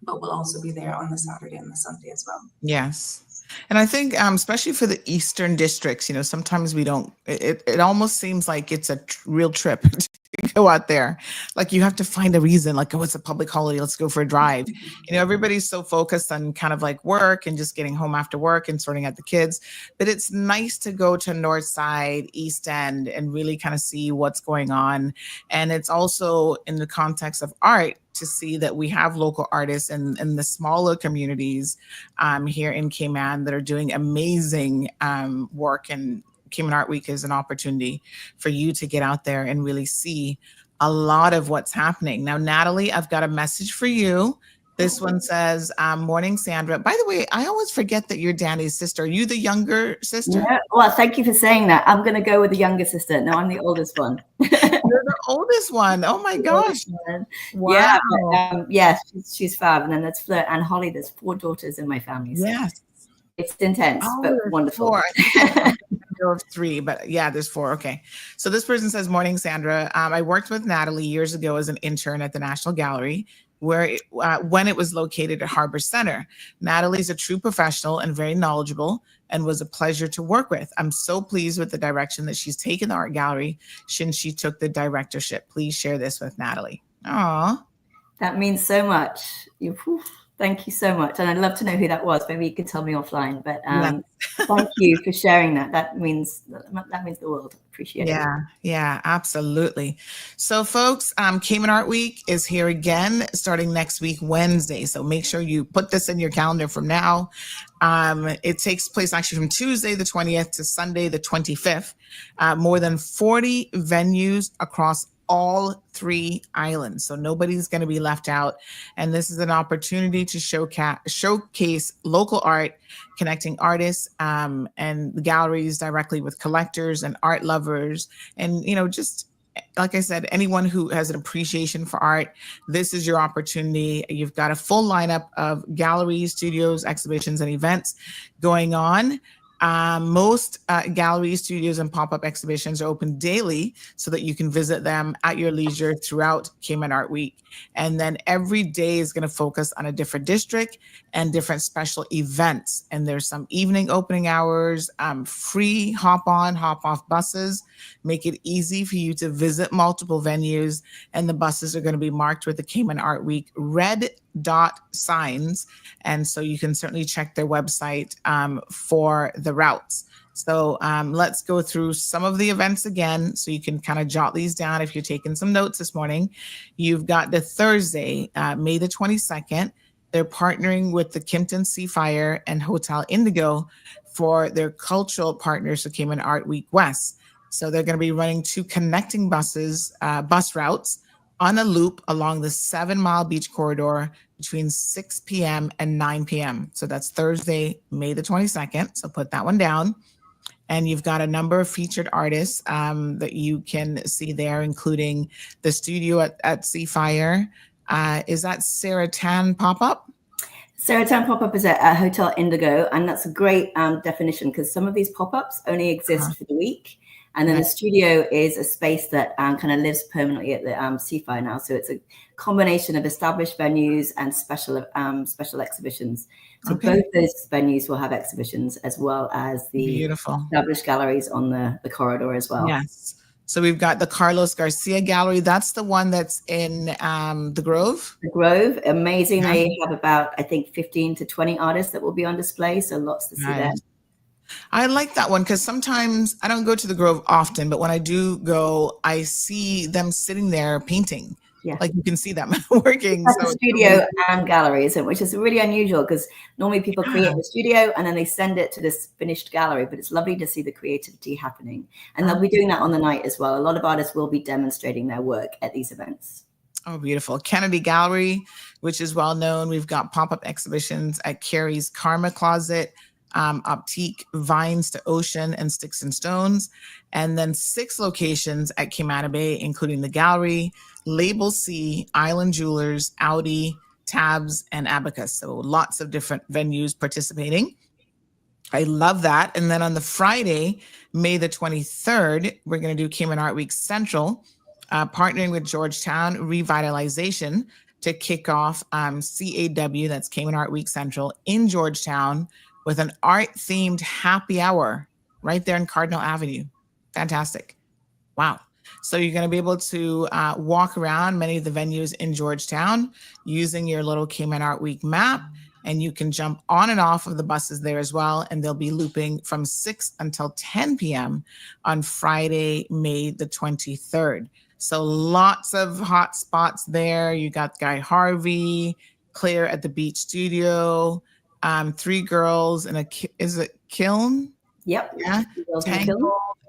But we'll also be there on the Saturday and the Sunday as well. Yes. And I think, especially for the Eastern districts, you know, sometimes we don't, it almost seems like it's a real trip to go out there. Like you have to find a reason, like, oh, it's a public holiday, let's go for a drive. You know, everybody's so focused on kind of like work and just getting home after work and sorting out the kids. But it's nice to go to Northside, East End, and really kind of see what's going on. And it's also in the context of art, to see that we have local artists in the smaller communities here in Cayman that are doing amazing work and Cayman Art Week is an opportunity for you to get out there and really see a lot of what's happening. Now, Natalie, I've got a message for you. This one says, morning, Sandra. By the way, I always forget that you're Danny's sister. Are you the younger sister? Yeah. Well, thank you for saying that. I'm going to go with the younger sister. No, I'm the oldest one. You're the oldest one. Oh my gosh. Wow. Yeah, yeah, she's fab. And then there's Fleur and Holly. There's 4 daughters in my family. So yes. It's intense, but wonderful. 4. Of 3, but yeah, there's 4. Okay. So this person says, morning, Sandra. I worked with Natalie years ago as an intern at the National Gallery, where when it was located at Harbor Center. Natalie's a true professional and very knowledgeable and was a pleasure to work with. I'm so pleased with the direction that she's taken the art gallery since she took the directorship. Please share this with Natalie. Aw. That means so much. Thank you so much. And I'd love to know who that was. Maybe you can tell me offline, but thank you for sharing that. That means the world. Appreciate it. Yeah, absolutely. So folks, Cayman Art Week is here again starting next week, Wednesday. So make sure you put this in your calendar from now. It takes place actually from Tuesday, the 20th to Sunday, the 25th. More than 40 venues across all 3 islands. So nobody's going to be left out. And this is an opportunity to showcase local art, connecting artists and the galleries directly with collectors and art lovers. And, just like I said, anyone who has an appreciation for art, this is your opportunity. You've got a full lineup of galleries, studios, exhibitions, and events going on. Most galleries, studios, and pop-up exhibitions are open daily so that you can visit them at your leisure throughout Cayman Art Week. And then every day is going to focus on a different district and different special events. And there's some evening opening hours, free hop-on, hop-off buses, make it easy for you to visit multiple venues. And the buses are going to be marked with the Cayman Art Week red dot signs. And so you can certainly check their website for the routes. So let's go through some of the events again so you can kind of jot these down if you're taking some notes this morning. You've got the Thursday, May the 22nd. They're partnering with the Kimpton Seafire and Hotel Indigo for their cultural partners to Cayman Art Week West. So they're going to be running 2 connecting bus routes on a loop along the 7-mile beach corridor between 6 p.m. and 9 p.m. So that's Thursday, May the 22nd. So put that one down. And you've got a number of featured artists that you can see there, including the studio at Seafire. Is that Sarah Tan pop-up? Sarah Tan pop-up is at Hotel Indigo, and that's a great definition because some of these pop-ups only exist for the week. And then the studio is a space that kind of lives permanently at the Seafire now. So it's a combination of established venues and special exhibitions. So both those venues will have exhibitions as well as the established galleries on the corridor as well. Yes. So we've got the Carlos Garcia Gallery. That's the one that's in the Grove. The Grove, amazing. Yeah. They have about, I think, 15 to 20 artists that will be on display. So lots to see there. I like that one because sometimes I don't go to the Grove often, but when I do go, I see them sitting there painting. Yeah. Like you can see them working. That's a studio and gallery, isn't it? Which is really unusual because normally people create the studio and then they send it to this finished gallery, but it's lovely to see the creativity happening. And they'll be doing that on the night as well. A lot of artists will be demonstrating their work at these events. Oh, beautiful. Kennedy Gallery, which is well known. We've got pop-up exhibitions at Carrie's Karma Closet, Optique, Vines to Ocean, and Sticks and Stones. And then 6 locations at Cayman Bay, including the Gallery, Label C, Island Jewelers, Audi, Tabs, and Abacus. So lots of different venues participating. I love that. And then on the Friday, May the 23rd, we're going to do Cayman Art Week Central, partnering with Georgetown Revitalization to kick off CAW, that's Cayman Art Week Central, in Georgetown with an art-themed happy hour right there in Cardinal Avenue. Fantastic. Wow. So you're going to be able to walk around many of the venues in Georgetown using your little Cayman Art Week map, and you can jump on and off of the buses there as well, and they'll be looping from 6 until 10 p.m. on Friday, May the 23rd. So lots of hot spots there. You got Guy Harvey, Claire at the Beach Studio, 3 girls in is it Kiln? Yep.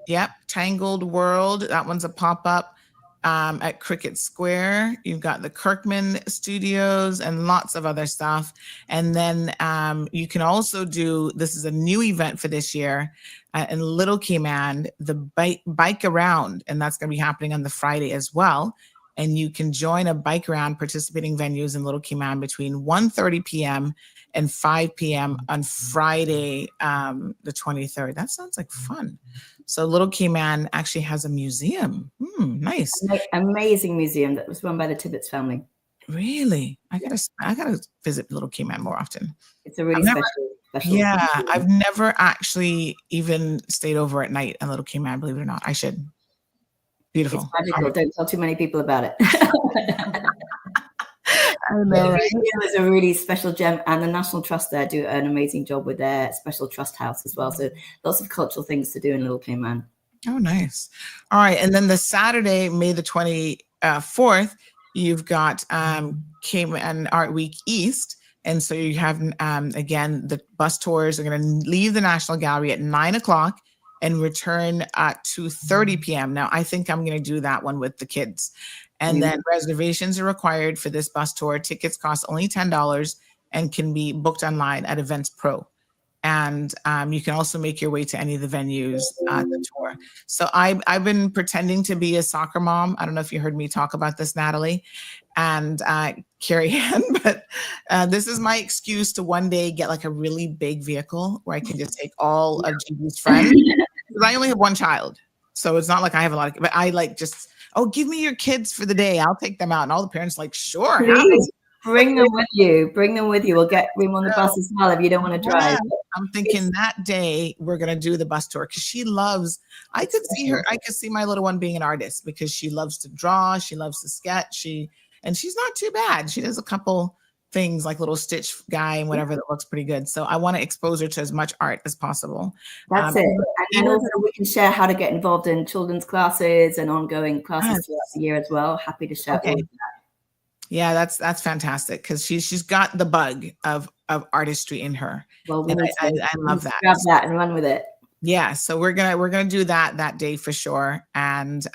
Yeah. Tangled World. That one's a pop-up at Cricket Square. You've got the Kirkman Studios and lots of other stuff. And then you can also do, this is a new event for this year in Little Cayman, the bike around, and that's going to be happening on the Friday as well. And you can join a bike around participating venues in Little Cayman between 1:30 p.m. and 5 p.m. on Friday, the 23rd. That sounds like fun. So Little Cayman actually has a museum. Nice. Amazing museum that was run by the Tibbetts family. Really? I gotta visit Little Cayman more often. It's a really special. Yeah, I've never actually even stayed over at night in Little Cayman, believe it or not. I should. Beautiful. It's magical. Don't tell too many people about it. I know, right? It's a really special gem, and the National Trust there do an amazing job with their special trust house as well. So lots of cultural things to do in Little Cayman. Oh, nice. All right. And then the Saturday, May the 24th, you've got Cayman Art Week East. And so you have, again, the bus tours are going to leave the National Gallery at 9 o'clock and return at 2:30 p.m. Now, I think I'm going to do that one with the kids. And then reservations are required for this bus tour. Tickets cost only $10 and can be booked online at Events Pro. And you can also make your way to any of the venues at the tour. So I've been pretending to be a soccer mom. I don't know if you heard me talk about this, Natalie and Carrie Ann, but this is my excuse to one day get like a really big vehicle where I can just take all of Gigi's friends. Because I only have one child. So it's not like I have a lot of, but I like just, give me your kids for the day. I'll take them out. And all the parents like, sure. Bring them with you. Bring them with you. We'll get room on the bus as well if you don't want to drive. I'm thinking that day we're going to do the bus tour because she loves, I could see my little one being an artist because she loves to draw. She loves to sketch. And she's not too bad. She does a couple things like little stitch guy and whatever that looks pretty good. So I want to expose her to as much art as possible. That's it. And also we can share how to get involved in children's classes and ongoing classes throughout the year as well. Happy to share all of that. Yeah, that's fantastic because she's got the bug of artistry in her. Well, I love that. Grab that and run with it. Yeah, so we're gonna do that day for sure. And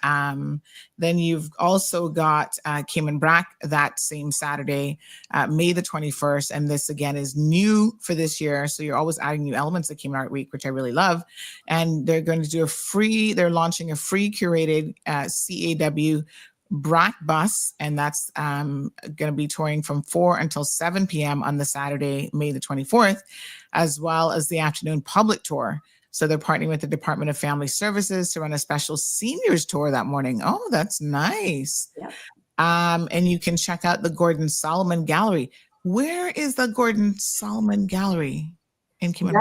then you've also got Cayman Brack that same Saturday, May the 21st. And this again is new for this year. So you're always adding new elements to Cayman Art Week, which I really love. And they're going to do they're launching a free curated CAW Brack bus, and that's going to be touring from 4 until 7 p.m. on the Saturday, May the 24th, as well as the afternoon public tour. So they're partnering with the Department of Family Services to run a special seniors tour that morning. Oh, that's nice. Yeah. And you can check out the Gordon Solomon Gallery. Where is the Gordon Solomon Gallery in Cayman?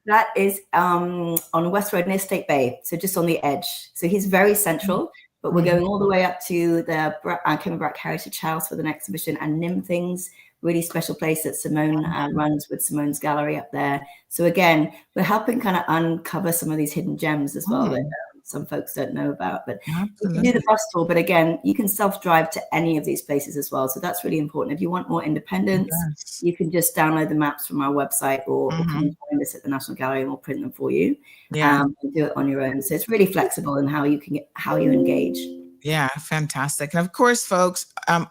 That is on West Road near State Bay, so just on the edge. So he's very central. But we're going all the way up to the Cayman Brack Heritage House for the next exhibition and Nim Things, really special place that Simone runs with Simone's Gallery up there. So again, we're helping kind of uncover some of these hidden gems as well that some folks don't know about. But you can do the bus tour, but again, you can self-drive to any of these places as well. So that's really important. If you want more independence, you can just download the maps from our website or come and find us at the National Gallery and we'll print them for you. And do it on your own. So it's really flexible in how you engage. Yeah, fantastic. And of course, folks,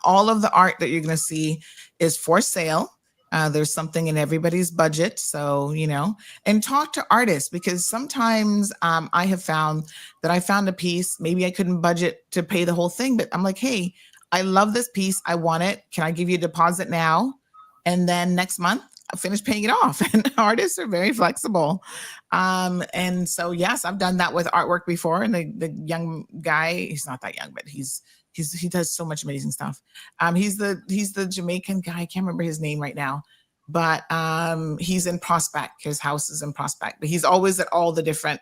all of the art that you're going to see is for sale. There's something in everybody's budget. So, and talk to artists because sometimes I have found that I found a piece, maybe I couldn't budget to pay the whole thing, but I'm like, hey, I love this piece. I want it. Can I give you a deposit now? And then next month, I'll finish paying it off. And artists are very flexible. And so, yes, I've done that with artwork before. And the young guy, he's not that young, but he does so much amazing stuff. He's the Jamaican guy. I can't remember his name right now, but he's in Prospect. His house is in Prospect, but he's always at all the different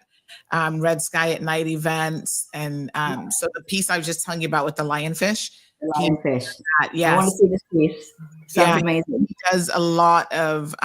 Red Sky at Night events. And so the piece I was just telling you about with the lionfish. Lionfish. Yes. I want to see this piece. Sounds amazing. He does a lot of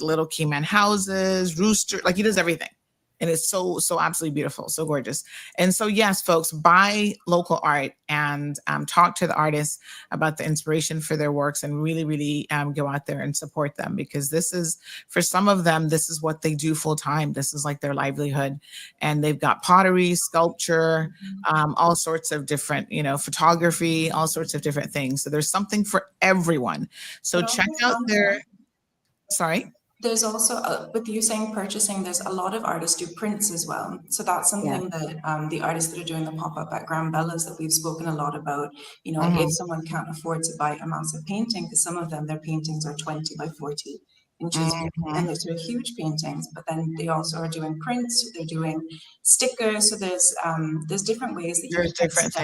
little Cayman houses, rooster, like he does everything. And it's so absolutely beautiful, so gorgeous. And so, yes, folks, buy local art and talk to the artists about the inspiration for their works, and really, really go out there and support them, because this is, for some of them, this is what they do full time. This is like their livelihood. And they've got pottery, sculpture, all sorts of different, photography, all sorts of different things. So there's something for everyone. So check out their, sorry? There's also, with you saying purchasing, there's a lot of artists do prints as well. So that's something that the artists that are doing the pop-up at Grambella's that we've spoken a lot about, if someone can't afford to buy a massive painting, because some of them, their paintings are 20 by 40 inches, and they're huge paintings, but then they also are doing prints, they're doing stickers. So there's different ways that you can step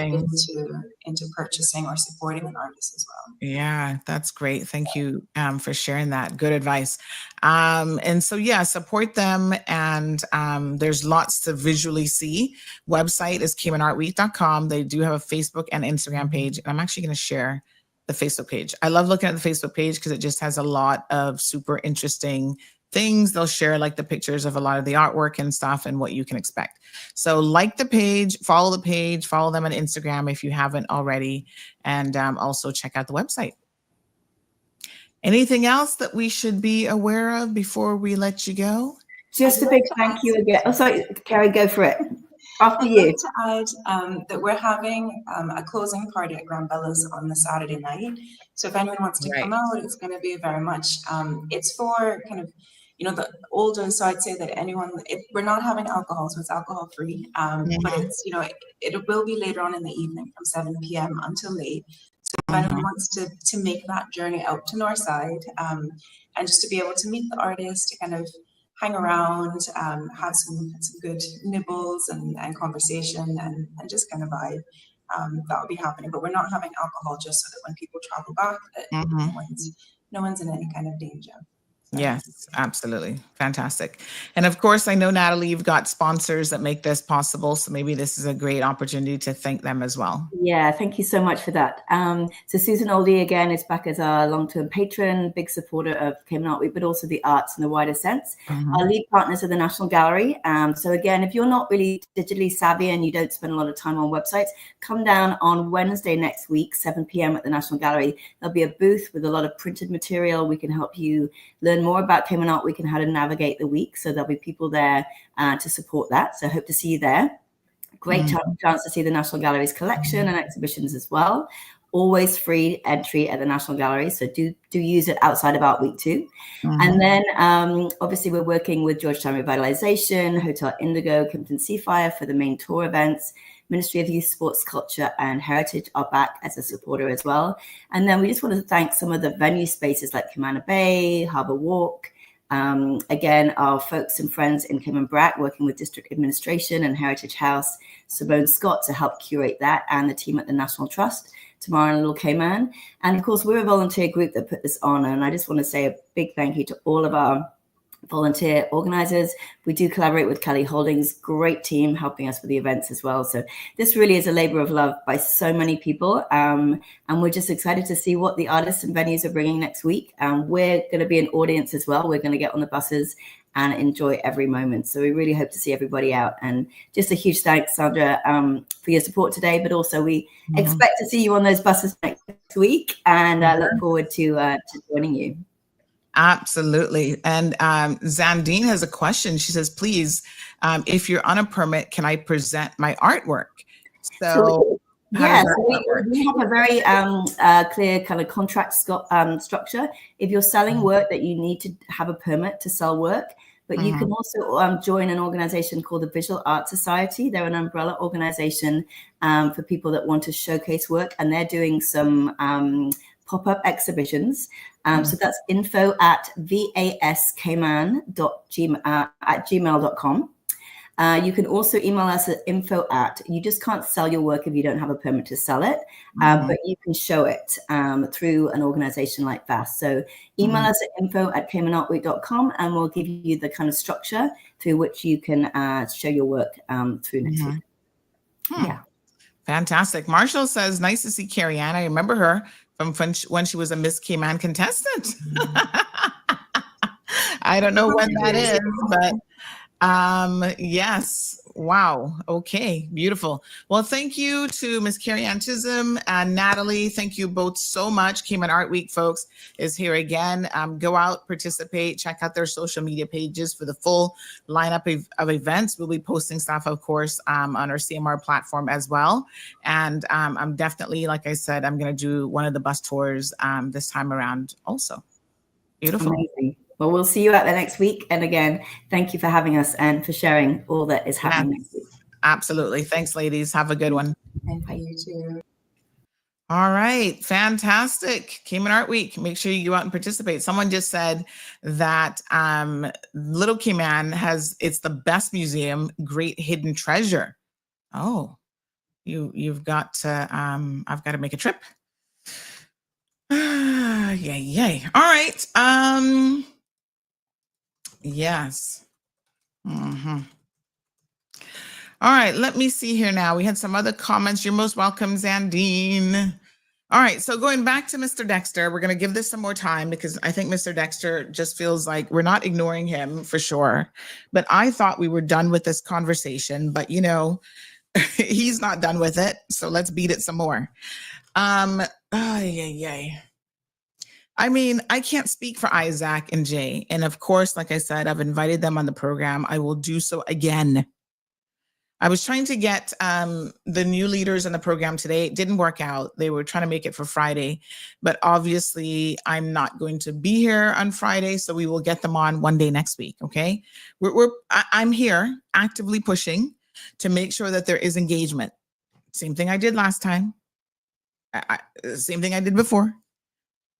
into purchasing or supporting an artist as well. Yeah, that's great. Thank you for sharing that. Good advice. And so, yeah, support them. And there's lots to visually see. Website is CaymanArtWeek.com. They do have a Facebook and Instagram page. And I'm actually going to share the Facebook page. I love looking at the Facebook page because it just has a lot of super interesting things. They'll share like the pictures of a lot of the artwork and stuff and what you can expect. So like the page, follow them on Instagram if you haven't already, and also check out the website. Anything else that we should be aware of before we let you go? Just a big thank you again. Oh, sorry, Carrie, go for it. After you. To add that we're having a closing party at Grambella's on the Saturday night. So if anyone wants to come out, it's going to be very much, it's for kind of, the older. So I'd say that we're not having alcohol, so it's alcohol free. But it's, it will be later on in the evening from 7 p.m. until late. So if anyone wants to make that journey out to Northside, and just to be able to meet the artist, to kind of hang around, have some good nibbles and conversation and just kind of vibe, that will be happening. But we're not having alcohol, just so that when people travel back, that no one's in any kind of danger. Yes, absolutely. Fantastic. And of course, I know, Natalie, you've got sponsors that make this possible. So maybe this is a great opportunity to thank them as well. Yeah, thank you so much for that. So Susan Oldie, again, is back as our long-term patron, big supporter of Cayman Art Week, but also the arts in the wider sense. Our lead partners are the National Gallery. So again, if you're not really digitally savvy and you don't spend a lot of time on websites, come down on Wednesday next week, 7 p.m. at the National Gallery. There'll be a booth with a lot of printed material. We can help you learn more about Cayman Art Week and how to navigate the week. So there'll be people there to support that. So I hope to see you there. Great chance to see the National Gallery's collection and exhibitions as well. Always free entry at the National Gallery. So do use it outside of Art Week too. And then obviously we're working with Georgetown Revitalization, Hotel Indigo, Kimpton Seafire for the main tour events. Ministry of Youth, Sports, Culture and Heritage are back as a supporter as well. And then we just want to thank some of the venue spaces like Camana Bay, Harbour Walk. Again, our folks and friends in Cayman Brac working with District Administration and Heritage House, Simone Scott to help curate that, and the team at the National Trust, Tamara and Little Cayman. And of course, we're a volunteer group that put this on. And I just want to say a big thank you to all of our volunteer organizers. We do collaborate with Kelly Holdings, great team helping us with the events as well. So this really is a labor of love by so many people. And we're just excited to see what the artists and venues are bringing next week. We're going to be an audience as well. We're going to get on the buses and enjoy every moment. So we really hope to see everybody out. And just a huge thanks, Sandra, for your support today. But also we expect to see you on those buses next week. And I look forward to joining you. Absolutely. And Zandine has a question. She says, please, if you're on a permit, can I present my artwork? So yes, we have a very clear kind of contract structure. If you're selling work that you need to have a permit to sell work, but you can also join an organization called the Visual Art Society. They're an umbrella organization for people that want to showcase work, and they're doing some pop-up exhibitions. So that's info@vascayman.gmail.com. You can also email us at you just can't sell your work if you don't have a permit to sell it, but you can show it through an organization like VAS. So email us at info@caymanartweek.com and we'll give you the kind of structure through which you can show your work through next week. Yeah. Fantastic. Marshall says, nice to see Carrie Ann. I remember her from when she was a Miss Cayman contestant. I don't know when that is, but Yes. Wow. Okay. Beautiful. Well, thank you to Miss Carrie Ann Chisholm and Natalie. Thank you both so much. Cayman Art Week, folks, is here again. Go out, participate, check out their social media pages for the full lineup of events. We'll be posting stuff, of course, on our CMR platform as well. And I'm definitely, like I said, I'm going to do one of the bus tours this time around also. Beautiful. Amazing. Well, we'll see you out there next week. And again, thank you for having us and for sharing all that is happening next week. Absolutely. Thanks, ladies. Have a good one. And for you too. All right. Fantastic. Cayman Art Week. Make sure you go out and participate. Someone just said that Little Cayman it's the best museum, great hidden treasure. Oh, you've got to, I've got to make a trip. Yay. All right. Yes. Mm-hmm. All right, let me see here now. We had some other comments. You're most welcome, Zandine. All right, so going back to Mr. Dexter, we're going to give this some more time because I think Mr. Dexter just feels like we're not ignoring him for sure. But I thought we were done with this conversation, but he's not done with it. So let's beat it some more. I mean, I can't speak for Isaac and Jay. And of course, like I said, I've invited them on the program. I will do so again. I was trying to get the new leaders in the program today. It didn't work out. They were trying to make it for Friday, but obviously I'm not going to be here on Friday. So we will get them on one day next week. Okay. I'm here actively pushing to make sure that there is engagement. Same thing I did last time. Same thing I did before.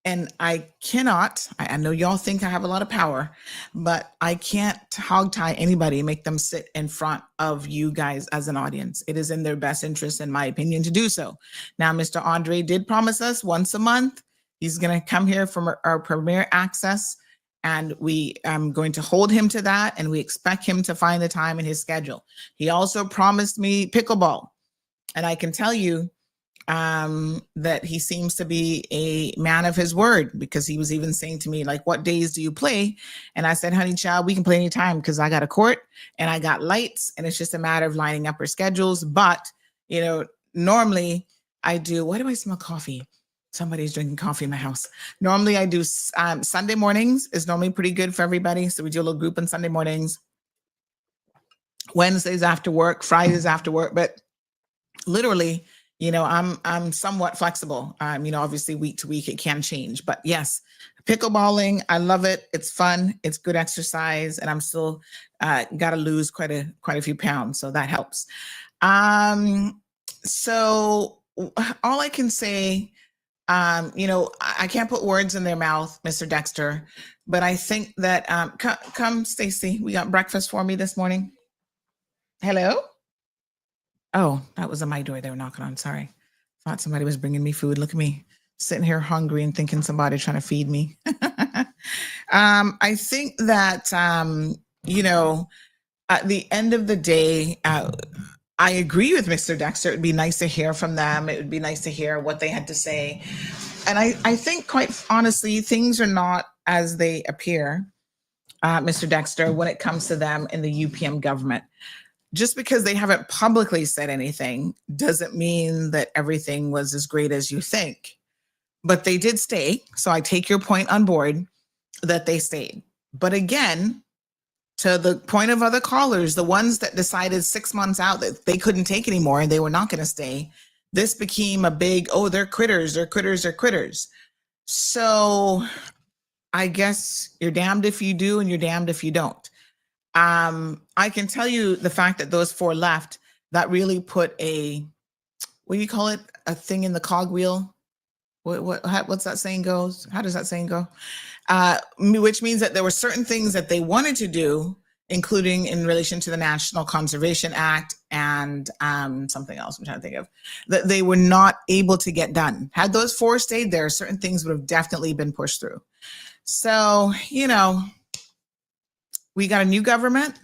And I cannot, I know y'all think I have a lot of power, but I can't hogtie anybody, make them sit in front of you guys as an audience. It is in their best interest, in my opinion, to do so. Now, Mr. Andre did promise us once a month. He's going to come here from our premier access, and we going to hold him to that, and we expect him to find the time in his schedule. He also promised me pickleball, and I can tell you, that he seems to be a man of his word, because he was even saying to me, like, what days do you play? And I said, honey child, we can play anytime because I got a court and I got lights, and it's just a matter of lining up our schedules. But, normally I do, why do I smell coffee? Somebody's drinking coffee in my house. Normally I do Sunday mornings is normally pretty good for everybody. So we do a little group on Sunday mornings, Wednesdays after work, Fridays after work, but literally, I'm somewhat flexible. Obviously week to week it can change, but yes, pickleballing, I love it. It's fun. It's good exercise, and I'm still got to lose quite a few pounds, so that helps. So all I can say, I can't put words in their mouth, Mr. Dexter, but I think that come, Stacy, we got breakfast for me this morning. Hello. Oh, that was my door they were knocking on. Sorry. Thought somebody was bringing me food. Look at me sitting here hungry and thinking somebody trying to feed me. I think that, at the end of the day, I agree with Mr. Dexter. It'd be nice to hear from them. It would be nice to hear what they had to say. And I think, quite honestly, things are not as they appear, Mr. Dexter, when it comes to them in the UPM government. Just because they haven't publicly said anything doesn't mean that everything was as great as you think. But they did stay. So I take your point on board that they stayed. But again, to the point of other callers, the ones that decided 6 months out that they couldn't take anymore and they were not going to stay, this became a big, they're quitters, they're quitters, they're quitters. So I guess you're damned if you do and you're damned if you don't. I can tell you the fact that those 4 left, that really put a thing in the cogwheel. What's that saying goes? How does that saying go? Which means that there were certain things that they wanted to do, including in relation to the National Conservation Act and something else I'm trying to think of, that they were not able to get done. Had those 4 stayed there, certain things would have definitely been pushed through. So, we got a new government.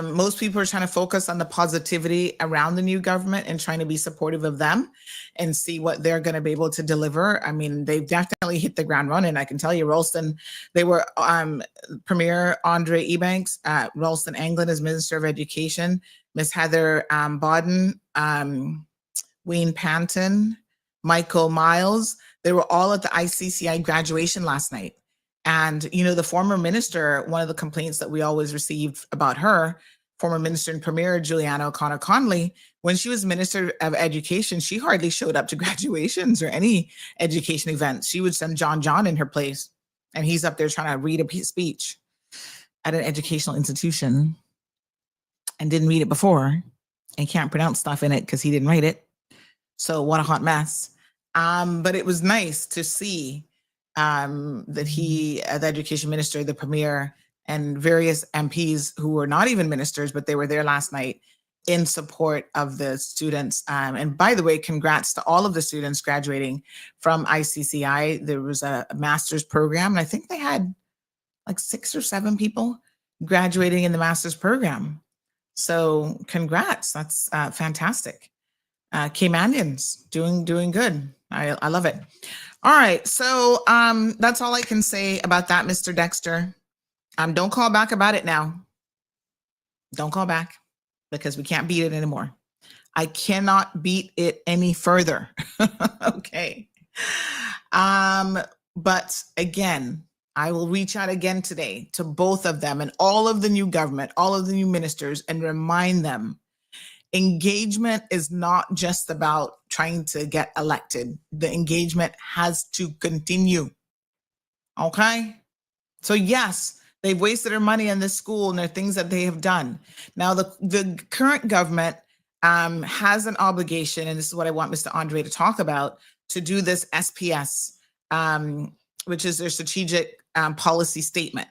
Most people are trying to focus on the positivity around the new government and trying to be supportive of them and see what they're going to be able to deliver. I mean, they've definitely hit the ground running. I can tell you, Ralston, they were Premier Andre Ebanks, Ralston, England as Minister of Education, Miss Heather Bodden, Wayne Panton, Michael Miles. They were all at the ICCI graduation last night. And, you know, the former minister, one of the complaints that we always received about her, former minister and premier Juliana O'Connor Conley, when she was Minister of Education, she hardly showed up to graduations or any education events. She would send John in her place, and he's up there trying to read a speech at an educational institution and didn't read it before and can't pronounce stuff in it because he didn't write it. So what a hot mess. But it was nice to see that he, the education minister, the premier, and various MPs who were not even ministers, but they were there last night in support of the students. And by the way, congrats to all of the students graduating from ICCI. There was a master's program, and I think they had like 6 or 7 people graduating in the master's program. So congrats, that's fantastic. Caymanians doing good. I love it. All right, so that's all I can say about that, Mr. Dexter. Don't call back about it now. Don't call back because we can't beat it anymore. I cannot beat it any further. Okay. But again, I will reach out again today to both of them and all of the new government, all of the new ministers, and remind them engagement is not just about trying to get elected. The engagement has to continue. Okay? So yes, they've wasted their money on this school and there are things that they have done. Now, the current government has an obligation, and this is what I want Mr. Andre to talk about, to do this SPS, which is their strategic policy statement.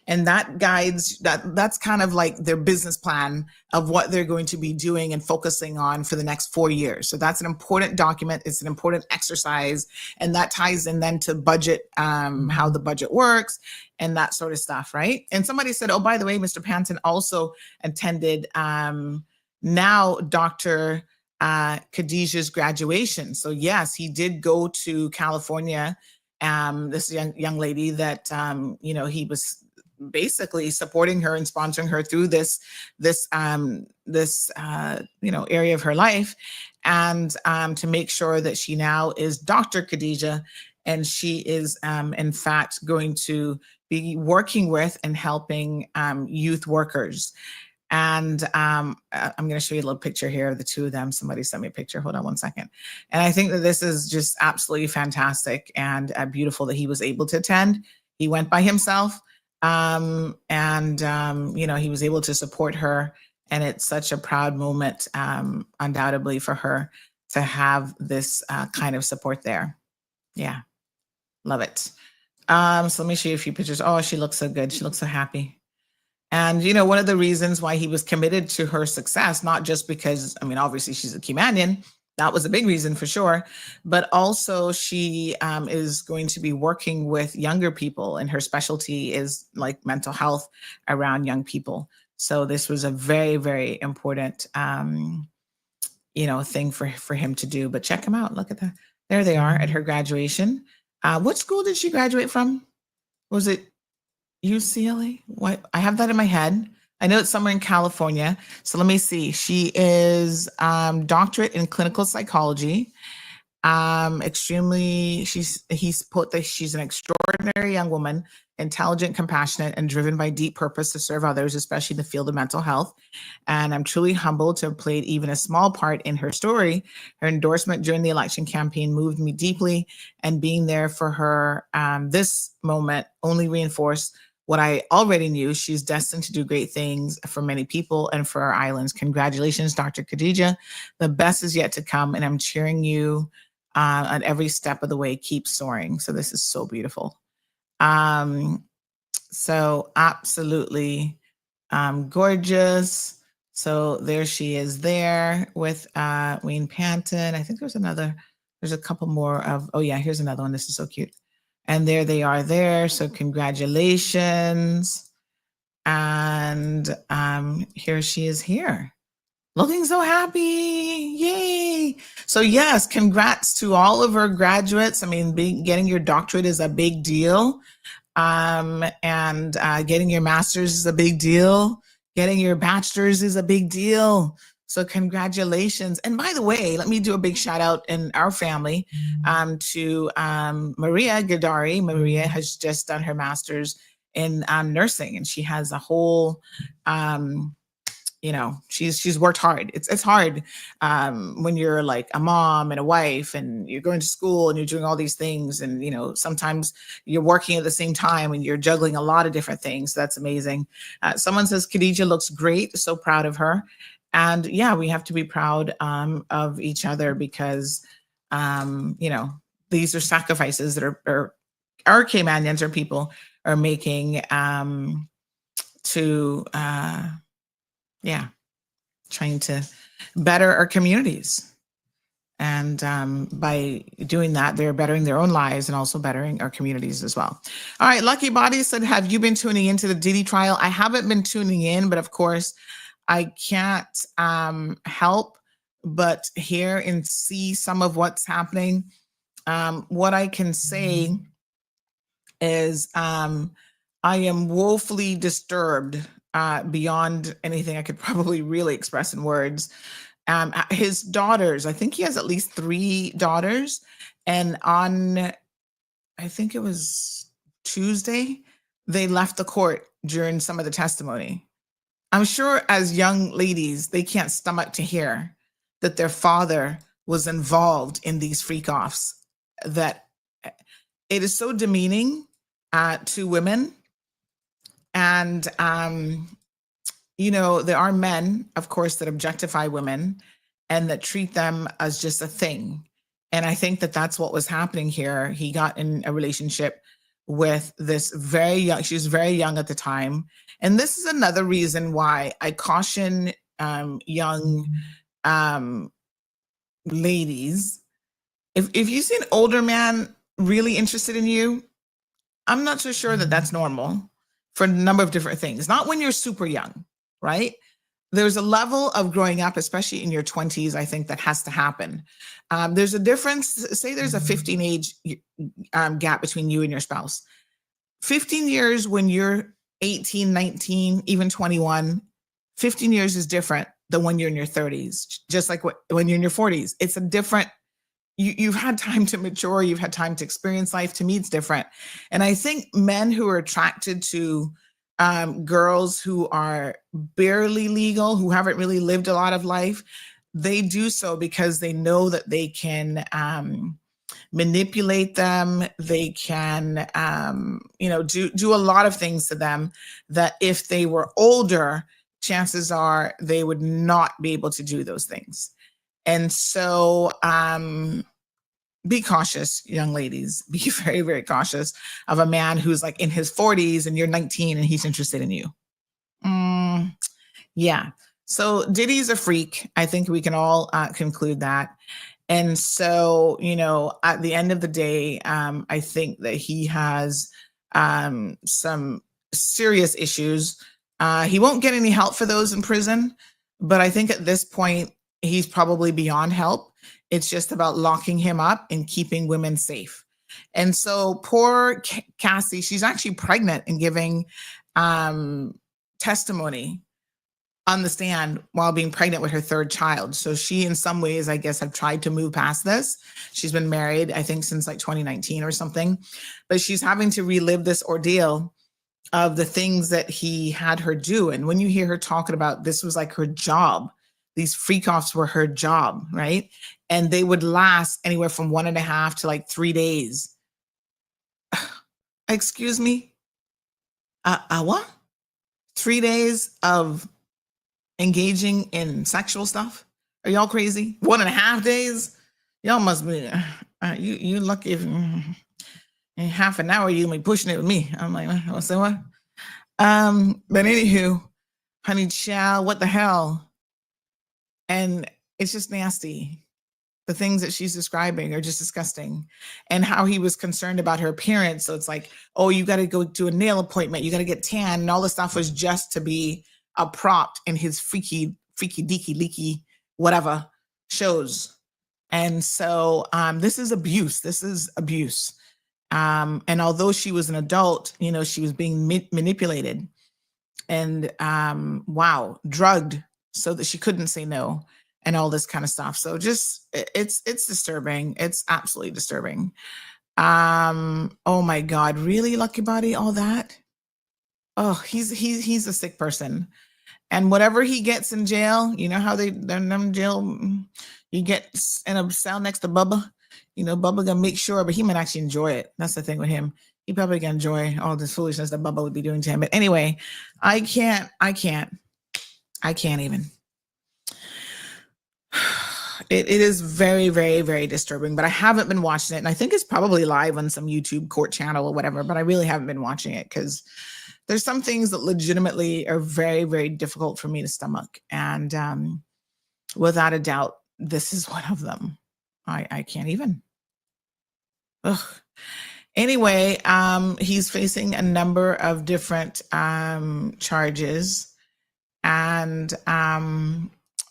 And that guides, that's kind of like their business plan of what they're going to be doing and focusing on for the next 4 years. So that's an important document. It's an important exercise. And that ties in then to budget, how the budget works and that sort of stuff, right? And somebody said, oh, by the way, Mr. Panton also attended now Dr. Khadijah's graduation. So yes, he did go to California. This young lady that, you know, he was basically supporting her and sponsoring her through this you know, area of her life, and to make sure that she now is Dr. Khadijah, and she is in fact going to be working with and helping youth workers. And I'm going to show you a little picture here of the two of them. Somebody sent me a picture. Hold on one second. And I think that this is just absolutely fantastic and beautiful that he was able to attend. He went by himself. You know, he was able to support her, and it's such a proud moment, undoubtedly, for her to have this kind of support there. Yeah, love it. So let me show you a few pictures. Oh, she looks so good. She looks so happy. And, you know, one of the reasons why he was committed to her success, not just because, I mean, obviously she's a Caymanian, that was a big reason for sure, but also she is going to be working with younger people, and her specialty is like mental health around young people. So this was a very, very important, you know, thing for him to do. But check him out. Look at that. There they are at her graduation. What school did she graduate from? Was it UCLA? What? I have that in my head. I know it's somewhere in California. So let me see. She is doctorate in clinical psychology. He's put that she's an extraordinary young woman, intelligent, compassionate, and driven by deep purpose to serve others, especially in the field of mental health. And I'm truly humbled to have played even a small part in her story. Her endorsement during the election campaign moved me deeply, and being there for her this moment only reinforced what I already knew. She's destined to do great things for many people and for our islands. Congratulations, Dr. Khadijah. The best is yet to come, and I'm cheering you on every step of the way. Keep soaring. So this is so beautiful. So absolutely gorgeous. So there she is there with Wayne Panton. I think there's a couple more of, oh yeah, here's another one. This is so cute. And there they are there. So congratulations. And here she is here. Looking so happy. Yay. So yes, congrats to all of our graduates. I mean, getting your doctorate is a big deal. And getting your master's is a big deal. Getting your bachelor's is a big deal. So congratulations. And by the way, let me do a big shout out in our family to Maria Gadari. Maria has just done her master's in nursing, and she has a whole she's worked hard. It's hard when you're like a mom and a wife and you're going to school and you're doing all these things, and sometimes you're working at the same time and you're juggling a lot of different things. That's amazing. Someone says Khadija looks great. So proud of her. And yeah, we have to be proud of each other because these are sacrifices that are our Caymanians or people are making to trying to better our communities. And by doing that, they're bettering their own lives and also bettering our communities as well. All right, Lucky Body said, have you been tuning into the Diddy trial? I haven't been tuning in, but of course, I can't help but hear and see some of what's happening. What I can say is I am woefully disturbed beyond anything I could probably really express in words. His daughters, I think he has at least 3 daughters. And on, I think it was Tuesday, they left the court during some of the testimony. I'm sure as young ladies, they can't stomach to hear that their father was involved in these freak-offs, that it is so demeaning to women. And, there are men, of course, that objectify women and that treat them as just a thing. And I think that that's what was happening here. He got in a relationship with this very young, she was very young at the time. And this is another reason why I caution young ladies. If you see an older man really interested in you, I'm not so sure that that's normal for a number of different things. Not when you're super young, right? There's a level of growing up, especially in your 20s, I think that has to happen. There's a difference. Say there's a 15 age gap between you and your spouse. 15 years when you're 18, 19, even 21, 15 years is different than when you're in your 30s, just like when you're in your 40s. It's a different, you've had time to mature, you've had time to experience life. To me, it's different. And I think men who are attracted to girls who are barely legal, who haven't really lived a lot of life, they do so because they know that they can manipulate them. They can, do a lot of things to them that if they were older, chances are they would not be able to do those things. And so be cautious, young ladies. Be very, very cautious of a man who's like in his 40s and you're 19 and he's interested in you. Yeah. So Diddy's a freak. I think we can all conclude that. And so, at the end of the day, I think that he has some serious issues. He won't get any help for those in prison, but I think at this point, he's probably beyond help. It's just about locking him up and keeping women safe. And so poor Cassie, she's actually pregnant and giving testimony on the stand while being pregnant with her 3rd child. So she, in some ways, I guess, have tried to move past this. She's been married, I think, since like 2019 or something, but she's having to relive this ordeal of the things that he had her do. And when you hear her talking about this was like her job, these freak-offs were her job, right? And they would last anywhere from 1.5 to like 3 days. Excuse me? What? 3 days of engaging in sexual stuff? Are y'all crazy? 1.5 days? Y'all must be, you lucky if in half an hour you be pushing it with me. I'm like, what's that? What? But anywho, honey child, what the hell? And it's just nasty. The things that she's describing are just disgusting. And how he was concerned about her appearance. So it's like, oh, you got to go to a nail appointment. You got to get tan. And all this stuff was just to be a prop in his freaky deaky leaky whatever shows. And so this is abuse. And although she was an adult, you know, she was being manipulated and drugged so that she couldn't say no and all this kind of stuff. So just it's disturbing. It's absolutely disturbing. Oh my God, really, Lucky Body, all that? Oh, he's a sick person. And whatever he gets in jail, you know how they're in jail, you get in a cell next to Bubba. You know, Bubba gonna make sure, but he might actually enjoy it. That's the thing with him. He probably gonna enjoy all this foolishness that Bubba would be doing to him. But anyway, I can't even. It is very, very, very disturbing, but I haven't been watching it. And I think it's probably live on some YouTube court channel or whatever, but I really haven't been watching it because there's some things that legitimately are very, very difficult for me to stomach. And without a doubt, this is one of them. I can't even. Ugh. Anyway, he's facing a number of different charges, and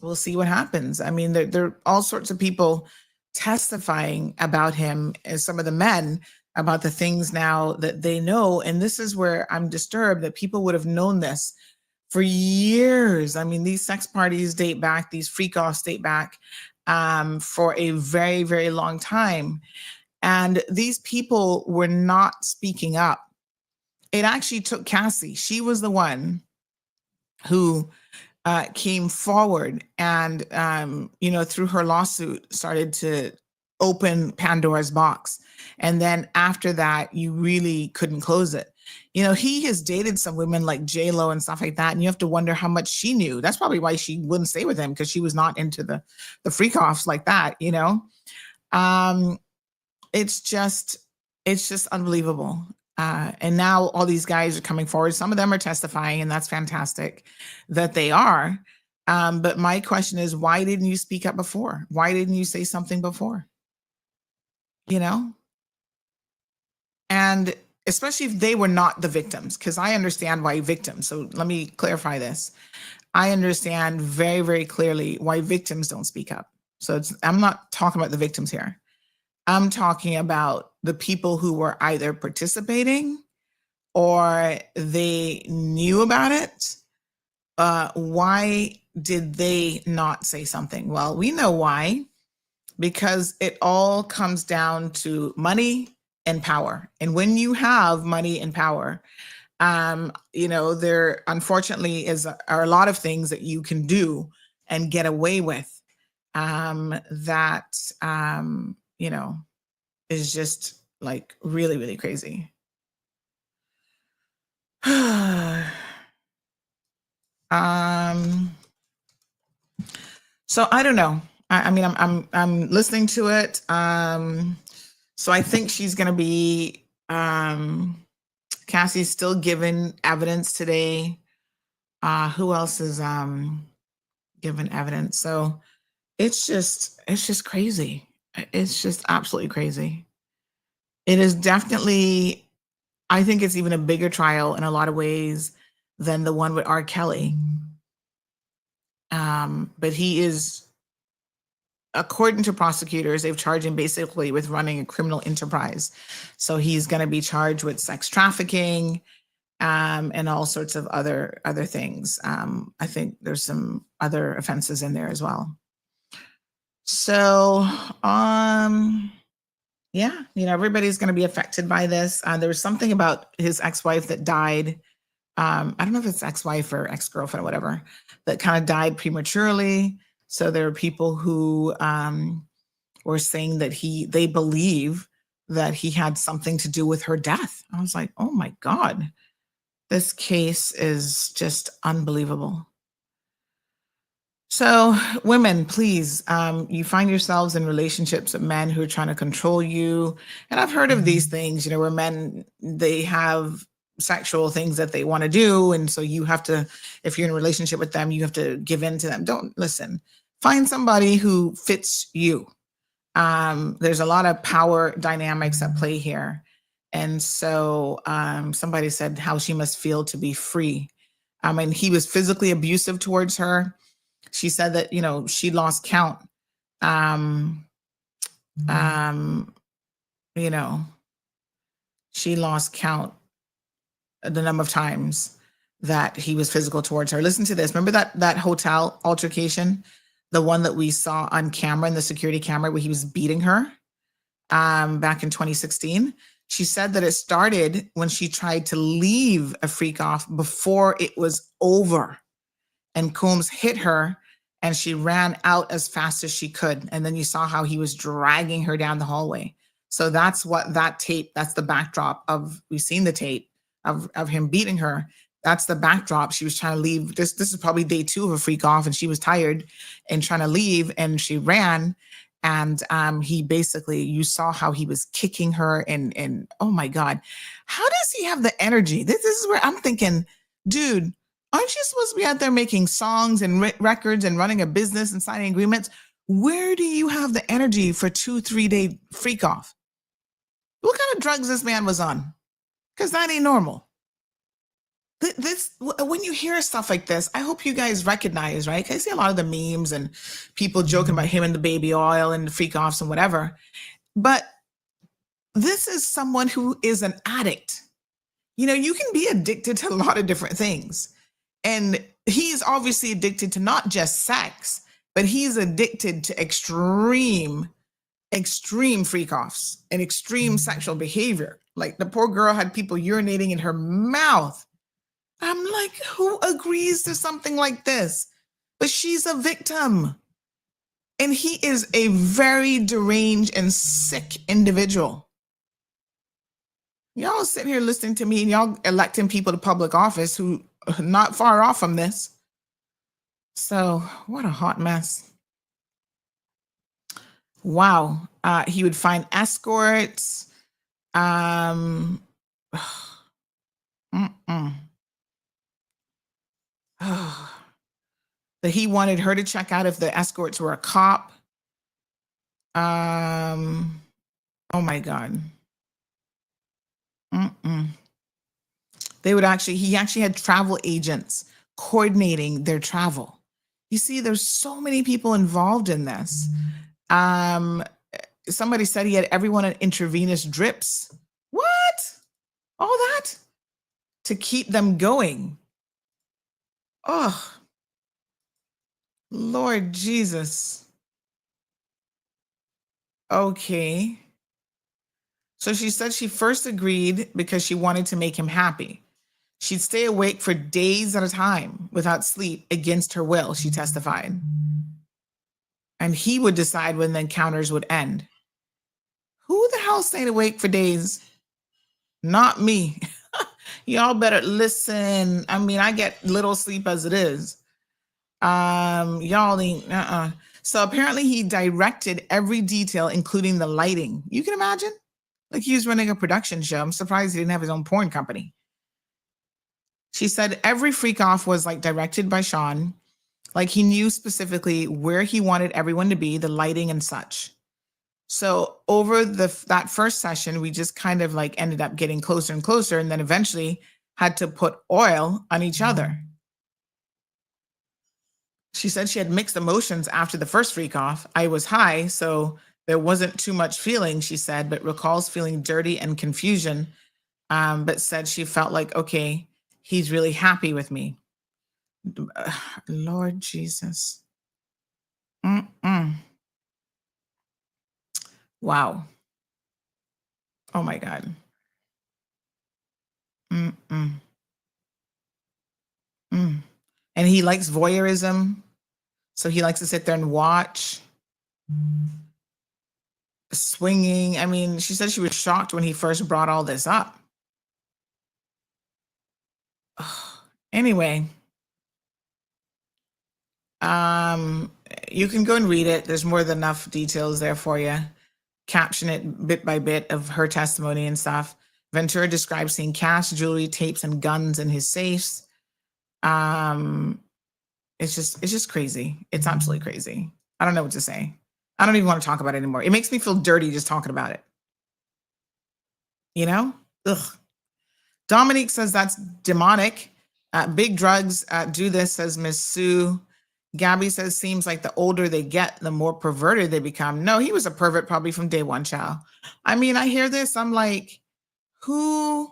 we'll see what happens. I mean, there are all sorts of people testifying about him, as some of the men, about the things now that they know. And this is where I'm disturbed that people would have known this for years. I mean, these sex parties date back, these freak-offs date back for a very, very long time. And these people were not speaking up. It actually took Cassie. She was the one who came forward and, you know, through her lawsuit, started to open Pandora's box. And then after that, you really couldn't close it. You know, he has dated some women like J-Lo and stuff like that. And you have to wonder how much she knew. That's probably why she wouldn't stay with him, because she was not into the freak-offs like that, you know? It's just unbelievable. And now all these guys are coming forward. Some of them are testifying, and that's fantastic that they are. But my question is, why didn't you speak up before? Why didn't you say something before? You know? And especially if they were not the victims, because I understand why victims. So let me clarify this. I understand very, very clearly why victims don't speak up. So I'm not talking about the victims here. I'm talking about the people who were either participating or they knew about it. Why did they not say something? Well, we know why, because it all comes down to money and power. And when you have money and power, you know, there unfortunately are a lot of things that you can do and get away with that, you know, is just like really, really crazy. So I don't know. I mean, I'm listening to it. So I think she's going to be, Cassie's still giving evidence today. Who else is giving evidence? So it's just crazy. It's just absolutely crazy. It is definitely, I think it's even a bigger trial in a lot of ways than the one with R. Kelly. But he is, according to prosecutors, they've charged him basically with running a criminal enterprise. So he's going to be charged with sex trafficking and all sorts of other things. I think there's some other offenses in there as well. So, yeah, you know, everybody's going to be affected by this. There was something about his ex-wife that died. I don't know if it's ex-wife or ex-girlfriend or whatever, that kind of died prematurely. So there are people who were saying that they believe that he had something to do with her death. I was like, oh my God, this case is just unbelievable. So women, please, you find yourselves in relationships with men who are trying to control you. And I've heard of these things, you know, where men, they have sexual things that they want to do. And so you have to, if you're in a relationship with them, you have to give in to them. Don't listen. Find somebody who fits you. There's a lot of power dynamics at play here. And so somebody said how she must feel to be free. And he was physically abusive towards her. She said that, she lost count. She lost count the number of times that he was physical towards her. Listen to this. Remember that hotel altercation, the one that we saw on camera in the security camera where he was beating her back in 2016? She said that it started when she tried to leave a freak off before it was over, and Combs hit her and she ran out as fast as she could. And then you saw how he was dragging her down the hallway. So that's what that tape, that's the backdrop of, we've seen the tape of him beating her. That's the backdrop. She was trying to leave. This is probably day 2 of a freak off, and she was tired and trying to leave, and she ran. And he basically, you saw how he was kicking her, and oh my God, how does he have the energy? This is where I'm thinking, dude, aren't you supposed to be out there making songs and records and running a business and signing agreements? Where do you have the energy for 2-3 day freak off? What kind of drugs this man was on? Because that ain't normal. This, when you hear stuff like this, I hope you guys recognize, right? I see a lot of the memes and people joking about him and the baby oil and the freak offs and whatever. But this is someone who is an addict. You can be addicted to a lot of different things. And he's obviously addicted to not just sex, but he's addicted to extreme freak offs and extreme sexual behavior. Like the poor girl had people urinating in her mouth. I'm like, who agrees to something like this? But she's a victim. And he is a very deranged and sick individual. Y'all sitting here listening to me and y'all electing people to public office who are not far off from this. So what a hot mess. Wow. He would find escorts. That he wanted her to check out if the escorts were a cop. Oh my God. He actually had travel agents coordinating their travel. You see, there's so many people involved in this. Somebody said he had everyone on intravenous drips. What? All that? To keep them going. Oh, Lord Jesus. Okay. So she said she first agreed because she wanted to make him happy. She'd stay awake for days at a time without sleep against her will, she testified. And he would decide when the encounters would end. Who the hell stayed awake for days? Not me. Y'all better listen. I mean, I get little sleep as it is. Y'all ain't, So apparently he directed every detail, including the lighting. You can imagine? Like he was running a production show. I'm surprised he didn't have his own porn company. She said every freak off was like directed by Sean. Like he knew specifically where he wanted everyone to be, the lighting and such. So over that first session, we just kind of like ended up getting closer and closer, and then eventually had to put oil on each other. She said she had mixed emotions after the first freak off. I was high, so there wasn't too much feeling, she said, but recalls feeling dirty and confusion, but said she felt like, okay, he's really happy with me. Lord Jesus. Wow. Oh my God. And he likes voyeurism. So he likes to sit there and watch. Swinging. I mean, she said she was shocked when he first brought all this up. Anyway. You can go and read it. There's more than enough details there for you. Caption it bit by bit of her testimony and stuff. Ventura describes seeing cash, jewelry, tapes, and guns in his safes. It's just crazy. It's absolutely crazy. I don't know what to say. I don't even want to talk about it anymore. It makes me feel dirty just talking about it. You know? Ugh. Dominique says that's demonic. Big drugs do this, says Miss Sue. Gabby says, seems like the older they get, the more perverted they become. No, he was a pervert probably from day one, child. I mean, I hear this, I'm like, who,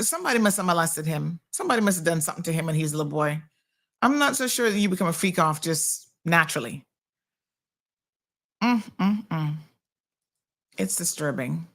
somebody must have molested him. Somebody must have done something to him when he was a little boy. I'm not so sure that you become a freak off just naturally. It's disturbing.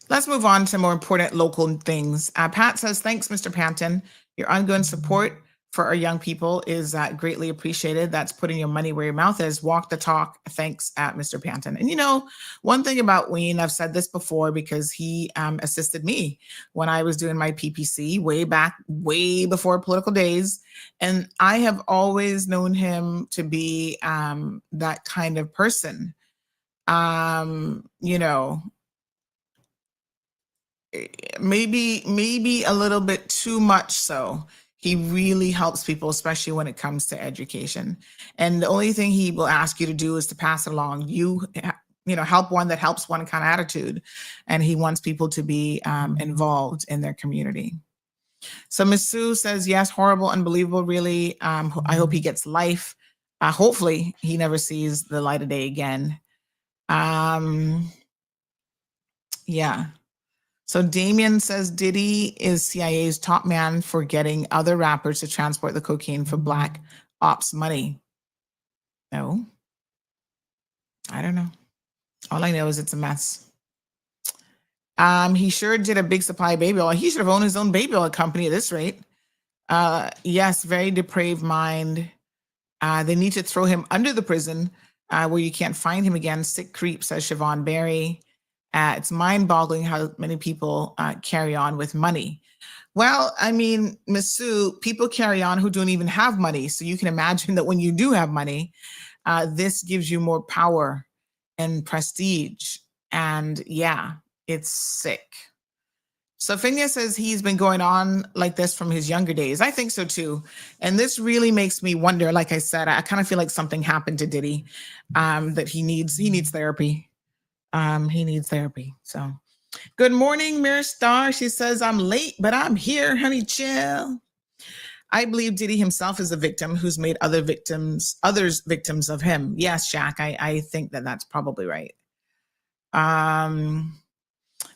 Let's move on to more important local things. Pat says, thanks, Mr. Panton. Your ongoing support for our young people is greatly appreciated. That's putting your money where your mouth is. Walk the talk. Thanks, Mr. Panton. And you know, one thing about Wayne, I've said this before because he assisted me when I was doing my PPC way back, way before political days. And I have always known him to be that kind of person. You know, maybe a little bit too much so. He really helps people, especially when it comes to education. And the only thing he will ask you to do is to pass it along. You know, help one that helps one kind of attitude. And he wants people to be involved in their community. So Ms. Sue says, yes, horrible, unbelievable, really. I hope he gets life. Hopefully he never sees the light of day again. Yeah. So Damien says Diddy is CIA's top man for getting other rappers to transport the cocaine for black ops money. No, I don't know. All I know is it's a mess. He sure did a big supply of baby oil. He should have owned his own baby oil company at this rate. Yes, very depraved mind. They need to throw him under the prison where you can't find him again. Sick creep, says Siobhan Berry. It's mind-boggling how many people carry on with money. Well, I mean, Ms. Sue, people carry on who don't even have money. So you can imagine that when you do have money, this gives you more power and prestige. And yeah, it's sick. So Finia says he's been going on like this from his younger days. I think so too. And this really makes me wonder, like I said, I kind of feel like something happened to Diddy, that he needs therapy. He needs therapy. So good morning, Mirror Star. She says, I'm late, but I'm here, honey, chill. I believe Diddy himself is a victim who's made others victims of him. Yes, Shaq, I think that's probably right.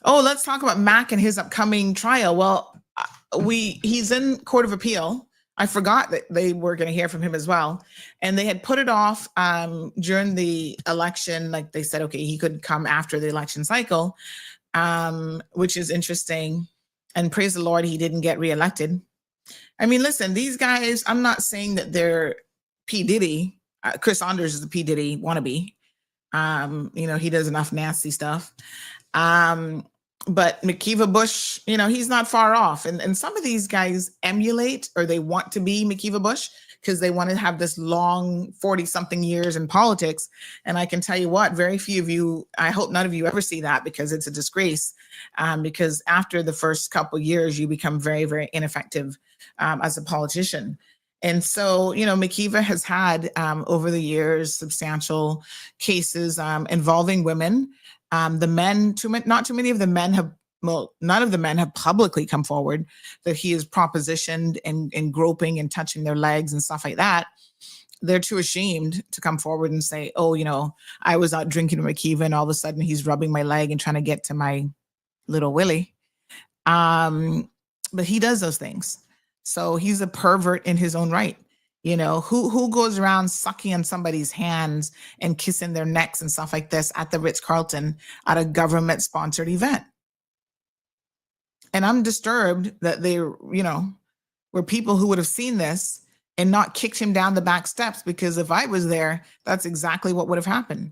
Let's talk about Mac and his upcoming trial. Well, he's in Court of Appeal. I forgot that they were going to hear from him as well. And they had put it off during the election. Like they said, okay, he could come after the election cycle, which is interesting. And praise the Lord, he didn't get reelected. I mean, listen, these guys, I'm not saying that they're P. Diddy. Chris Saunders is the P. Diddy wannabe. You know, he does enough nasty stuff. But McKeeva Bush, you know, he's not far off. And some of these guys emulate, or they want to be McKeeva Bush because they want to have this long 40-something years in politics. And I can tell you what, very few of you, I hope none of you ever see that, because it's a disgrace. Because after the first couple of years, you become very, very ineffective as a politician. And so, you know, McKeeva has had over the years substantial cases involving women. The men, not too many of the men have, well, none of the men have publicly come forward that he is propositioned and groping and touching their legs and stuff like that. They're too ashamed to come forward and say, oh, you know, I was out drinking with McKeeva and all of a sudden he's rubbing my leg and trying to get to my little willy. But he does those things. So he's a pervert in his own right. You know, who goes around sucking on somebody's hands and kissing their necks and stuff like this at the Ritz-Carlton at a government-sponsored event? And I'm disturbed that they, you know, were people who would have seen this and not kicked him down the back steps, because if I was there, that's exactly what would have happened.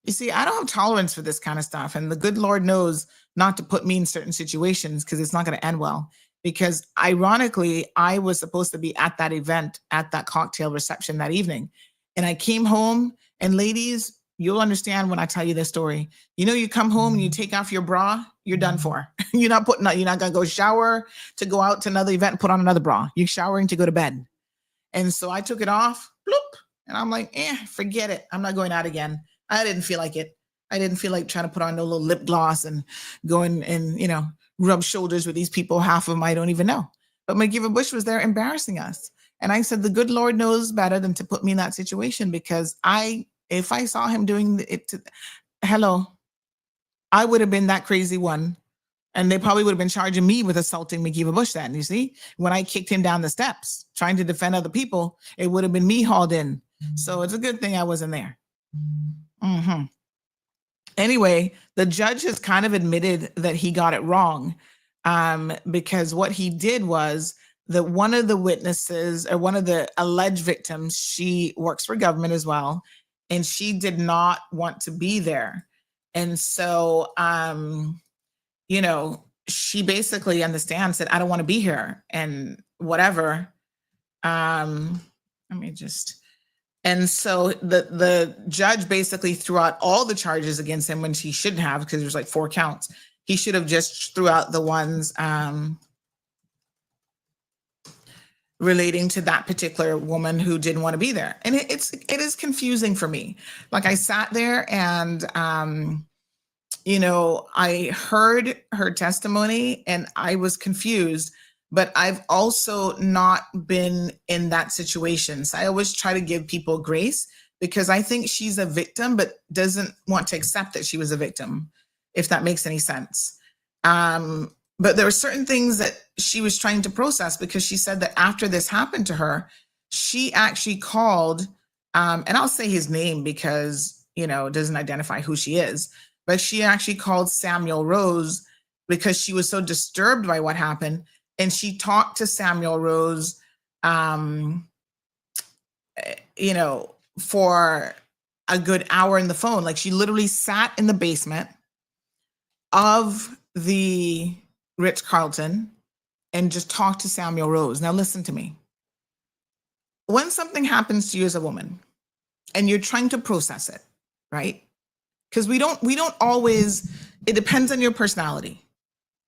You see, I don't have tolerance for this kind of stuff. And the good Lord knows not to put me in certain situations, because it's not going to end well. Because ironically, I was supposed to be at that event, at that cocktail reception that evening. And I came home, and ladies, you'll understand when I tell you this story. You know, you come home and you take off your bra, you're done for. You're not going to go shower to go out to another event and put on another bra. You're showering to go to bed. And so I took it off, bloop, and I'm like, forget it. I'm not going out again. I didn't feel like it. I didn't feel like trying to put on no little lip gloss and going and, you know, rub shoulders with these people. Half of them I don't even know. But McKeeva Bush was there embarrassing us. And I said, the good Lord knows better than to put me in that situation, because if I saw him doing it, I would have been that crazy one. And they probably would have been charging me with assaulting McKeeva Bush then. You see, when I kicked him down the steps trying to defend other people, it would have been me hauled in. So it's a good thing I wasn't there. Mm-hmm. Anyway, the judge has kind of admitted that he got it wrong, because what he did was that one of the witnesses, or one of the alleged victims, she works for government as well, and she did not want to be there. And so, she basically understands that I don't want to be here and whatever. And so the judge basically threw out all the charges against him when she shouldn't have, because there's like 4 counts. He should have just threw out the ones relating to that particular woman who didn't want to be there. And it is confusing for me. Like, I sat there and, I heard her testimony and I was confused, but I've also not been in that situation. So I always try to give people grace, because I think she's a victim, but doesn't want to accept that she was a victim, if that makes any sense. But there were certain things that she was trying to process, because she said that after this happened to her, she actually called, and I'll say his name because, it doesn't identify who she is, but she actually called Samuel Rose because she was so disturbed by what happened. And she talked to Samuel Rose, for a good hour in the phone. Like, she literally sat in the basement of the Ritz-Carlton and just talked to Samuel Rose. Now, listen to me. When something happens to you as a woman and you're trying to process it, right? Because we don't always, it depends on your personality.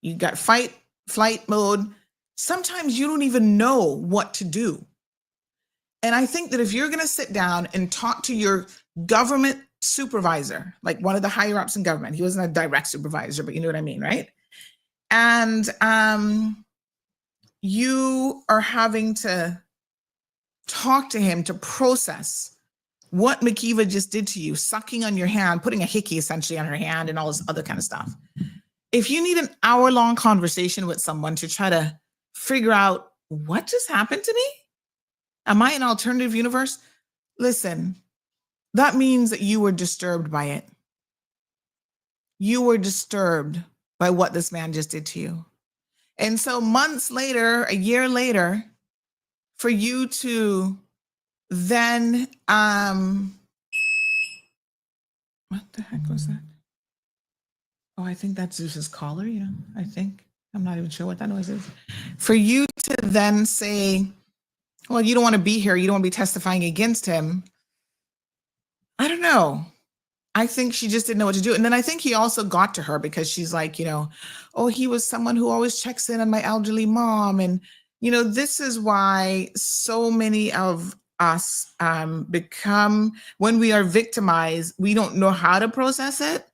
You got fight, flight mode. Sometimes you don't even know what to do. And I think that if you're going to sit down and talk to your government supervisor, like one of the higher ups in government, he wasn't a direct supervisor, but you know what I mean, right? And you are having to talk to him to process what McKeeva just did to you, sucking on your hand, putting a hickey essentially on her hand and all this other kind of stuff. If you need an hour-long conversation with someone to try to figure out what just happened to me, am I an alternative universe? Listen, that means that you were disturbed by it. You were disturbed by what this man just did to you. And so months later, a year later, for you to then, what the heck was that? Oh, I think that's Zeus's collar. Yeah, I think. I'm not even sure what that noise is. For you to then say, well, you don't want to be here, you don't want to be testifying against him. I don't know. I think she just didn't know what to do. And then I think he also got to her because she's like, oh, he was someone who always checks in on my elderly mom. And, this is why so many of us become, when we are victimized, we don't know how to process it.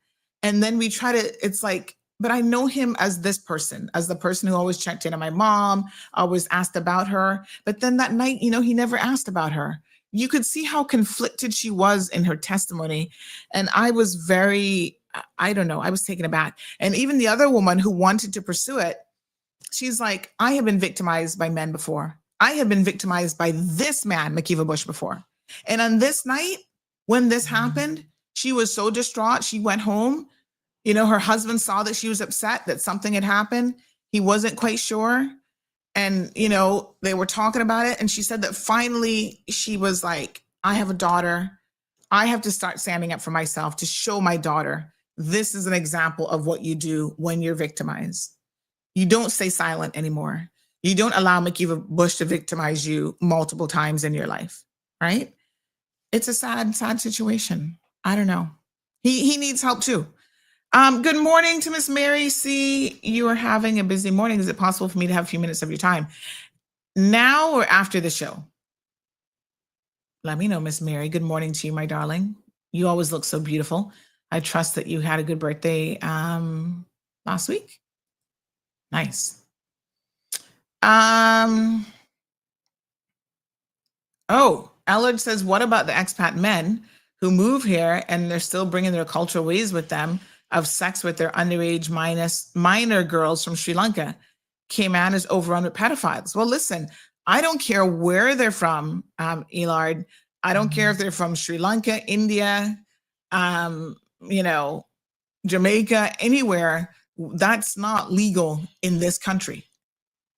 And then we try to, it's like, but I know him as this person, as the person who always checked in on my mom, always asked about her. But then that night, he never asked about her. You could see how conflicted she was in her testimony. And I was very, I don't know, I was taken aback. And even the other woman who wanted to pursue it, she's like, I have been victimized by men before. I have been victimized by this man, McKeeva Bush, before. And on this night, when this happened, she was so distraught. She went home. Her husband saw that she was upset, that something had happened. He wasn't quite sure. And, they were talking about it. And she said that finally she was like, I have a daughter. I have to start standing up for myself to show my daughter, this is an example of what you do when you're victimized. You don't stay silent anymore. You don't allow McKeeva Bush to victimize you multiple times in your life, right? It's a sad, sad situation. I don't know. He needs help too. Good morning to Miss Mary C. You are having a busy morning. Is it possible for me to have a few minutes of your time now or after the show? Let me know, Miss Mary. Good morning to you, my darling. You always look so beautiful. I trust that you had a good birthday last week. Nice. Oh, Allard says, what about the expat men who move here and they're still bringing their cultural ways with them of sex with their underage minor girls from Sri Lanka? Cayman is overrun with pedophiles. Well, listen, I don't care where they're from, Elard. I don't care if they're from Sri Lanka, India, Jamaica, anywhere. That's not legal in this country.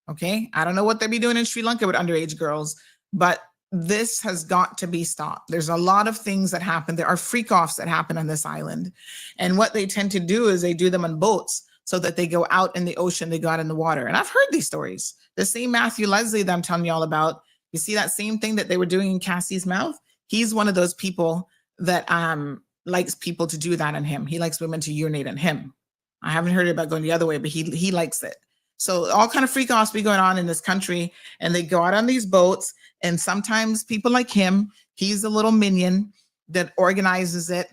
Okay. I don't know what they'd be doing in Sri Lanka with underage girls, but this has got to be stopped. There's a lot of things that happen. There are freak-offs that happen on this island. And what they tend to do is they do them on boats so that they go out in the ocean, they go out in the water. And I've heard these stories. The same Matthew Leslie that I'm telling you all about, you see that same thing that they were doing in Cassie's mouth? He's one of those people that likes people to do that on him. He likes women to urinate on him. I haven't heard about going the other way, but he likes it. So all kind of freak-offs be going on in this country, and they go out on these boats, and sometimes people like him, he's a little minion that organizes it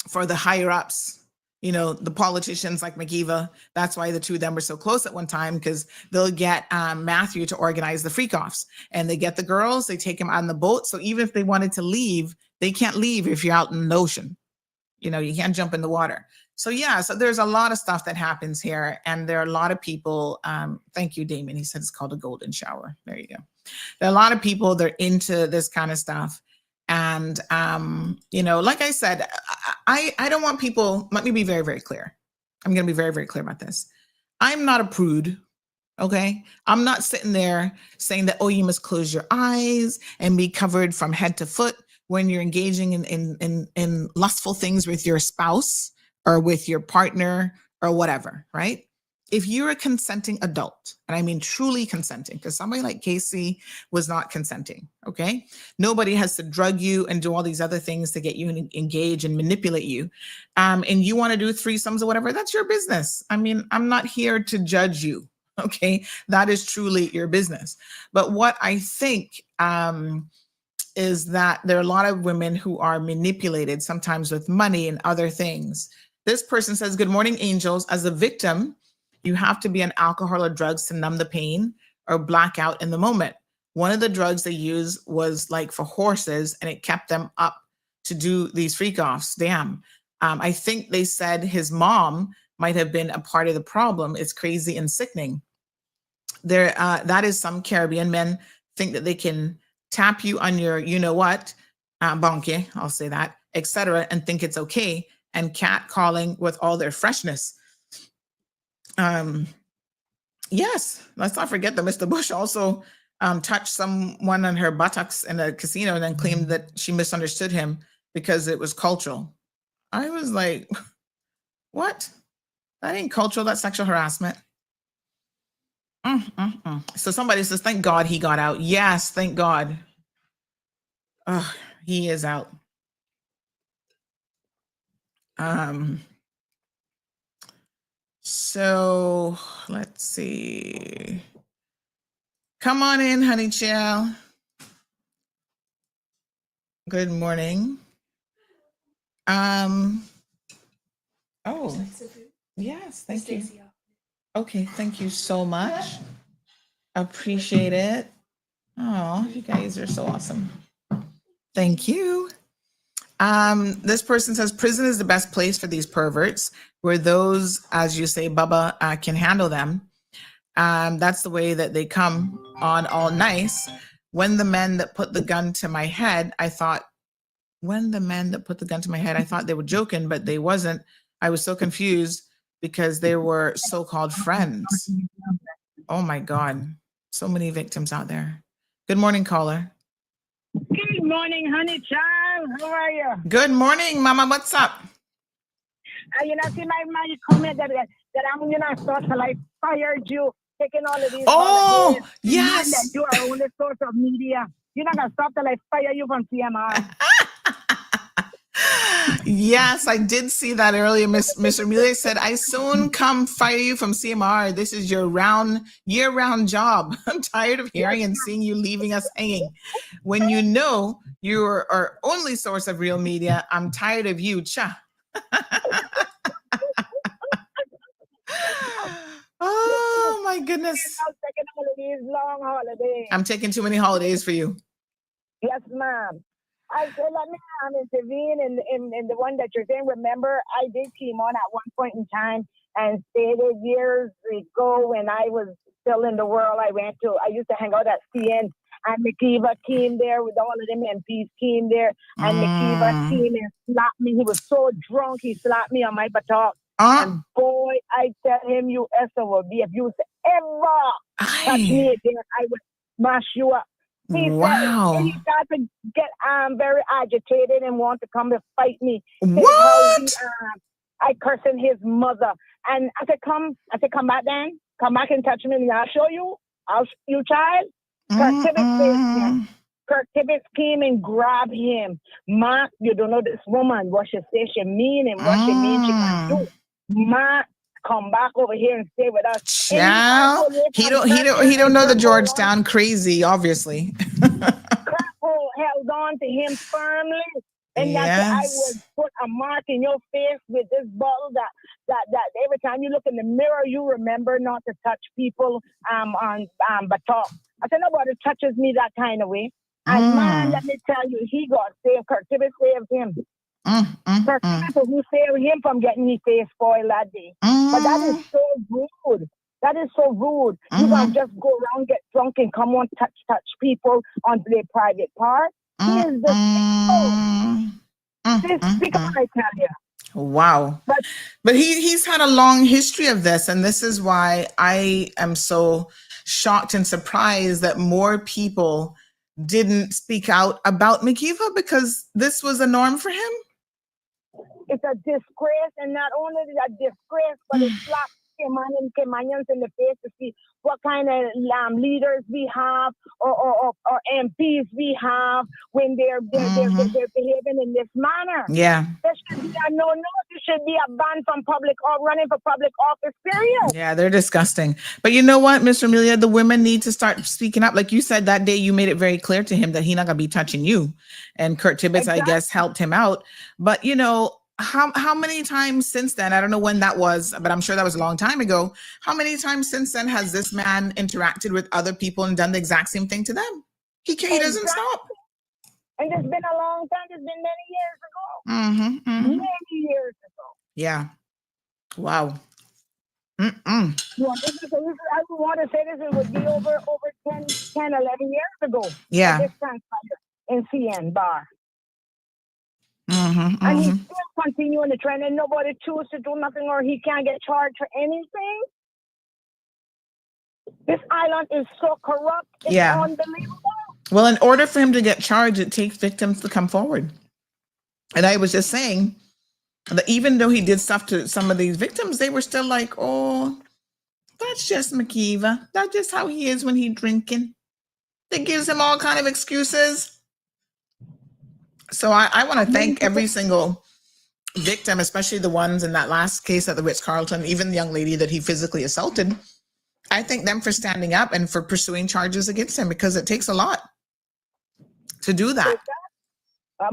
for the higher-ups, the politicians like McGeeva. That's why the two of them were so close at one time, because they'll get Matthew to organize the freak-offs, and they get the girls, they take them on the boat. So even if they wanted to leave, they can't leave if you're out in the ocean. You can't jump in the water. So so there's a lot of stuff that happens here, and there are a lot of people. Thank you, Damon. He said it's called a golden shower. There you go. There are a lot of people that are into this kind of stuff, and like I said, I don't want people. Let me be very, very clear. I'm going to be very, very clear about this. I'm not a prude. Okay, I'm not sitting there saying that, oh, you must close your eyes and be covered from head to foot when you're engaging in lustful things with your spouse or with your partner or whatever, right? If you're a consenting adult, and I mean truly consenting, because somebody like Casey was not consenting, okay? Nobody has to drug you and do all these other things to get you engaged and manipulate you. And you want to do threesomes or whatever, that's your business. I mean, I'm not here to judge you, okay? That is truly your business. But what I think is that there are a lot of women who are manipulated, sometimes with money and other things. This person says, good morning, angels. As a victim, you have to be on alcohol or drugs to numb the pain or black out in the moment. One of the drugs they used was like for horses, and it kept them up to do these freak-offs. Damn. I think they said his mom might have been a part of the problem. It's crazy and sickening. That is, some Caribbean men think that they can tap you on your, bonke, I'll say that, etc., and think it's okay, and catcalling with all their freshness. Yes, let's not forget that Mr. Bush also touched someone on her buttocks in a casino and then claimed that she misunderstood him because it was cultural. I was like, what? That ain't cultural, that's sexual harassment. So somebody says, thank God he got out. Yes, thank God. He is out. So let's see. Come on in, honey child. Good morning. Oh, yes, thank you. Okay, thank you so much. Appreciate it. Oh, you guys are so awesome. Thank you. This person says prison is the best place for these perverts, where those, as you say, Bubba, can handle them. That's the way that they come on all nice. When the men that put the gun to my head, I thought they were joking, but they wasn't. I was so confused because they were so-called friends. Oh my God. So many victims out there. Good morning, caller. Good morning, honey child. How are you? Good morning, Mama. What's up? You know, see my man comment that I'm sort of like fired you, taking all of these. Oh, holidays, yes. that you are only source of media. You're not gonna stop till I fire you from CMR. Yes, I did see that earlier. Miss Amelia said, I soon come fire you from CMR. This is your year-round job. I'm tired of hearing and seeing you leaving us hanging. When you know you're our only source of real media, I'm tired of you. Cha. Oh, my goodness. I'm taking holidays, long holidays. I'm taking too many holidays for you. Yes, ma'am. I said, let me intervene in the one that you're saying. Remember, I did came on at one point in time and stated years ago when I was still in the world. I used to hang out at CN, and McKeever came there with all of them MPs came there, and McKeever came and slapped me. He was so drunk, he slapped me on my buttock. And boy, I tell him, you SOB, if you ever touch me again, I would smash you up. He said he started to get very agitated and want to come and fight me. What? I cursing his mother. And I said, come back then. Come back and touch me and I'll show you. I'll show you, child. Kirk Tibbetts came and grabbed him. Mark, you don't know this woman, what she say she mean and what she mean she can do. Mark, come back over here and stay with us. Child, he don't know the Georgetown crazy, obviously. Crackle held on to him firmly, and that's I would put a mark in your face with this bottle that every time you look in the mirror, you remember not to touch people on buttock. I said nobody touches me that kind of way. And man, let me tell you, he got saved. Kirk Tibbetts saved him. Kirk Tibbetts who saved him from getting his face spoiled that day. But that is so rude. That is so rude. You can't just go around, get drunk, and come on, touch people on their private part. He is the speaker, I tell you. Wow. But he's had a long history of this, and this is why I am so shocked and surprised that more people didn't speak out about McKeever, because this was a norm for him. It's a disgrace, and not only is it a disgrace, but it slaps Caymanians in the face to see what kind of leaders we have or MPs we have when they're behaving in this manner. Yeah. There should be a no. There should be a ban from running for public office, period. Yeah, they're disgusting. But you know what, Mr. Amelia, the women need to start speaking up. Like you said that day, you made it very clear to him that he's not going to be touching you. And Kirk Tibbetts, I guess, helped him out. But, you know, how many times since then, I don't know when that was, but I'm sure that was a long time ago. How many times since then has this man interacted with other people and done the exact same thing to them? He doesn't stop. And it's been a long time. It's been many years ago. Many years ago. Yeah. Wow. I want to say this, it would be over 10, 11 years ago. Yeah. This transpired in CN bar. And he's still continuing the trend, and nobody chooses to do nothing, or he can't get charged for anything. This island is so corrupt. It's unbelievable. Well, in order for him to get charged, it takes victims to come forward. And I was just saying that even though he did stuff to some of these victims, they were still like, oh, that's just McKeever. That's just how he is when he's drinking. It gives him all kind of excuses. So I want to thank every single victim, especially the ones in that last case at the Ritz-Carlton, even the young lady that he physically assaulted. I thank them for standing up and for pursuing charges against him, because it takes a lot to do that.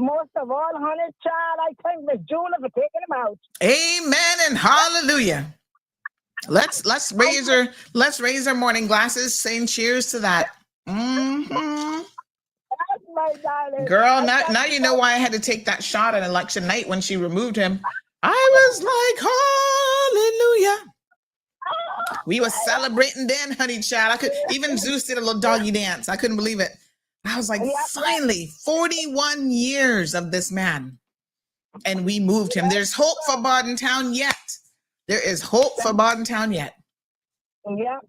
Most of all, honey child, I thank Miss Julia for taking him out. Amen and hallelujah. Let's raise our morning glasses, saying cheers to that. My darling. Girl, now you know why I had to take that shot on election night when she removed him. I was like, hallelujah. We were celebrating then, honey child. Even Zeus did a little doggy dance. I couldn't believe it. I was like, finally, 41 years of this man. And we moved him. There's hope for Bordentown yet. There is hope for Bordentown yet. Yep.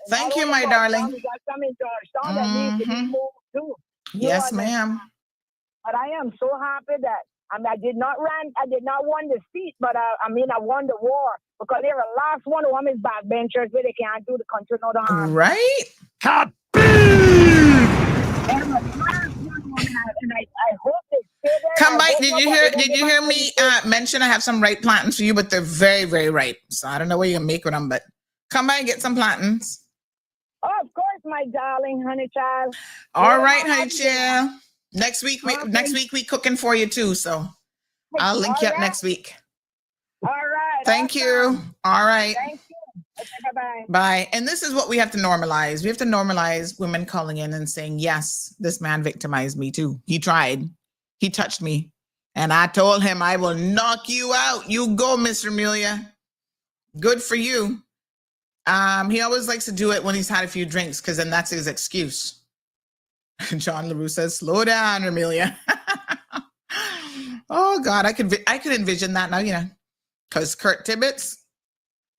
Thank you, my darling. We got some in Georgetown that needs to be moved too. Yes, ma'am. But I am so happy that I did not won the seat, but I won the war, because they're the last one of them is backbenchers where they can't do the country no harm. Right? Happy! And I hope they stay there. Come by. Did you hear me mention I have some ripe plantains for you, but they're very, very ripe. So I don't know what you're gonna make with them, but come by and get some plantains. Oh, of course, my darling honey child. All right, honey child. Next week we cooking for you too. So I'll link you up next week. All right. Thank you. All right. Thank you. Okay, bye-bye. Bye. And this is what we have to normalize. We have to normalize women calling in and saying, yes, this man victimized me too. He tried. He touched me. And I told him, I will knock you out. You go, Mr. Amelia. Good for you. He always likes to do it when he's had a few drinks, because then that's his excuse. John LaRue says, slow down, Amelia. Oh, God, I could envision that now, you know, because Kurt Tibbetts,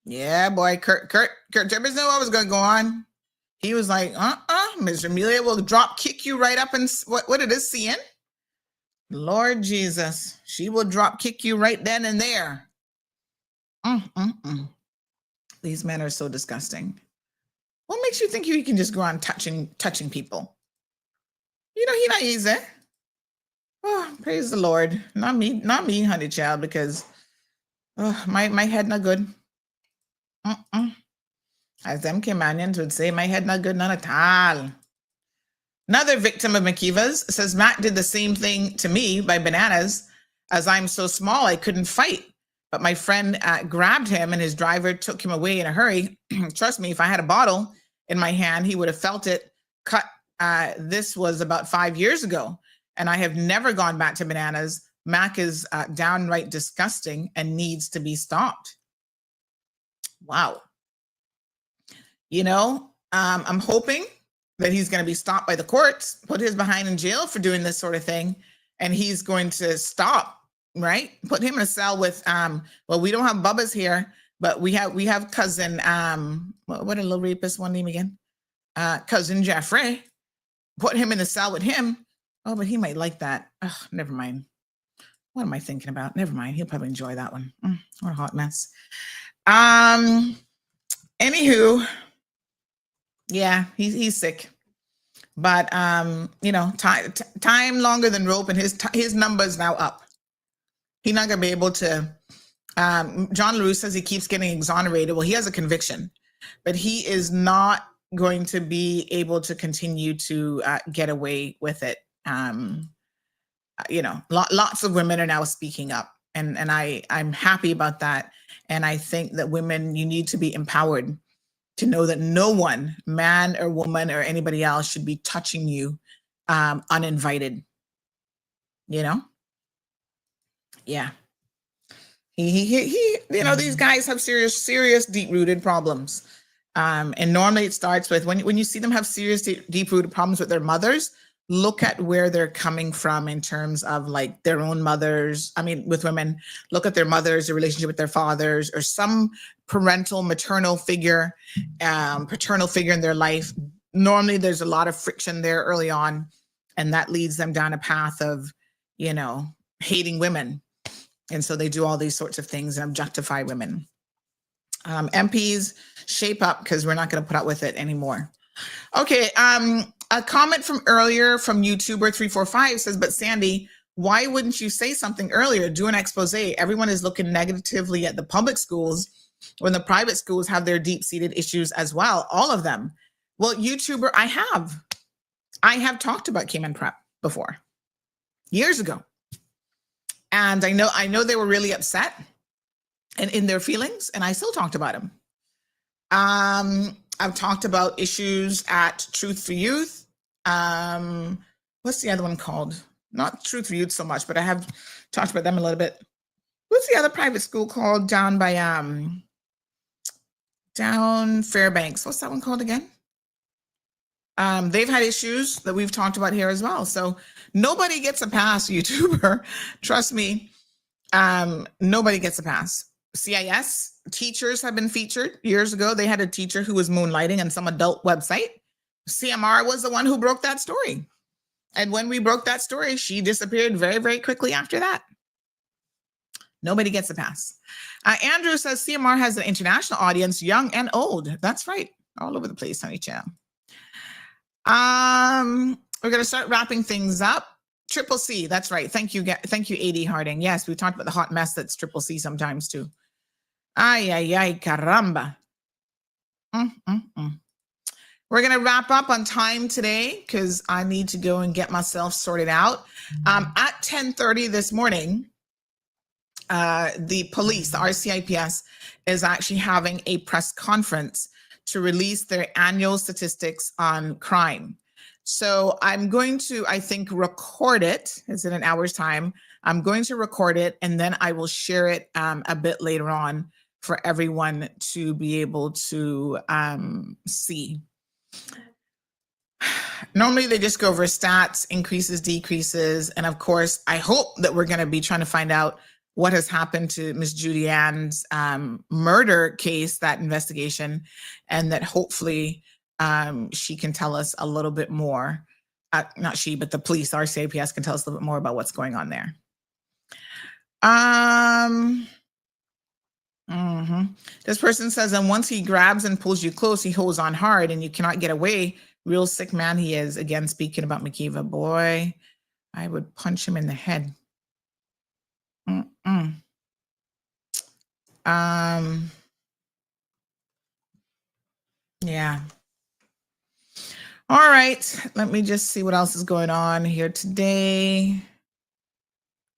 yeah, boy, Kurt Tibbetts knew what was going to go on. He was like, Mr. Amelia will drop kick you right up and what it is, seeing? Lord Jesus, she will drop kick you right then and there. These men are so disgusting. What makes you think you can just go on touching people? You know, he not easy. Oh, praise the Lord. Not me, honey child, because my head not good. As them Caymanians would say, my head not good, none at all. Another victim of McKeeva's says, Matt did the same thing to me by bananas. As I'm so small, I couldn't fight. But my friend grabbed him and his driver took him away in a hurry. Trust me, if I had a bottle in my hand, he would have felt it cut. This was about 5 years ago. And I have never gone back to bananas. Mac is downright disgusting and needs to be stopped. Wow. You know, I'm hoping that he's going to be stopped by the courts, put his behind in jail for doing this sort of thing. And he's going to stop, right? Put him in a cell with, well, we don't have Bubba's here, but we have cousin, what a little rapist, one name again? Cousin Jeffrey. Put him in a cell with him. Oh, but he might like that. Oh, never mind. What am I thinking about? Never mind. He'll probably enjoy that one. What a hot mess. Anywho, yeah, he's sick. But, you know, time longer than rope, and his number's now up. He's not going to be able to. John LaRue says he keeps getting exonerated. Well, he has a conviction, but he is not going to be able to continue to get away with it. You know, lots of women are now speaking up, and I'm happy about that. And I think that women, you need to be empowered to know that no one, man or woman or anybody else, should be touching you uninvited. You know? Yeah. He you know, these guys have serious deep-rooted problems. And normally it starts with when you see them have serious deep-rooted problems with their mothers, look at where they're coming from in terms of like their own mothers. I mean, with women, look at their mothers, their relationship with their fathers, or some paternal figure in their life. Normally there's a lot of friction there early on, and that leads them down a path of, you know, hating women. And so they do all these sorts of things and objectify women. MPs, shape up, because we're not going to put up with it anymore. Okay, a comment from earlier from YouTuber 345 says, but Sandy, why wouldn't you say something earlier? Do an expose. Everyone is looking negatively at the public schools when the private schools have their deep-seated issues as well, all of them. Well, YouTuber, I have talked about Cayman Prep before, years ago. And I know they were really upset and in their feelings, and I still talked about them. I've talked about issues at Truth for Youth. What's the other one called? Not Truth for Youth so much, but I have talked about them a little bit. What's the other private school called down by down Fairbanks? What's that one called again? They've had issues that we've talked about here as well. So nobody gets a pass, YouTuber. Trust me, nobody gets a pass. CIS teachers have been featured years ago. They had a teacher who was moonlighting on some adult website. CMR was the one who broke that story. And when we broke that story, she disappeared very, very quickly after that. Nobody gets a pass. Andrew says CMR has an international audience, young and old. That's right. All over the place, honey child. We're going to start wrapping things up. Triple C, that's right. Thank you, AD Harding. Yes, we talked about the hot mess that's Triple C sometimes too. Ay, ay, ay, caramba. We're going to wrap up on time today because I need to go and get myself sorted out. At 10:30 this morning, the police, the RCIPS, is actually having a press conference to release their annual statistics on crime. So I'm going to, I think, record it. It's in an hour's time. I'm going to record it, and then I will share it a bit later on for everyone to be able to see. Normally, they just go over stats, increases, decreases. And of course, I hope that we're going to be trying to find out what has happened to Miss Judy Ann's murder case, that investigation, and that hopefully she can tell us a little bit more. Not she, but the police, RCIPS, can tell us a little bit more about what's going on there. This person says, and once he grabs and pulls you close, he holds on hard and you cannot get away. Real sick man he is. Again, speaking about McKeeva, boy, I would punch him in the head. Yeah. All right. Let me just see what else is going on here today.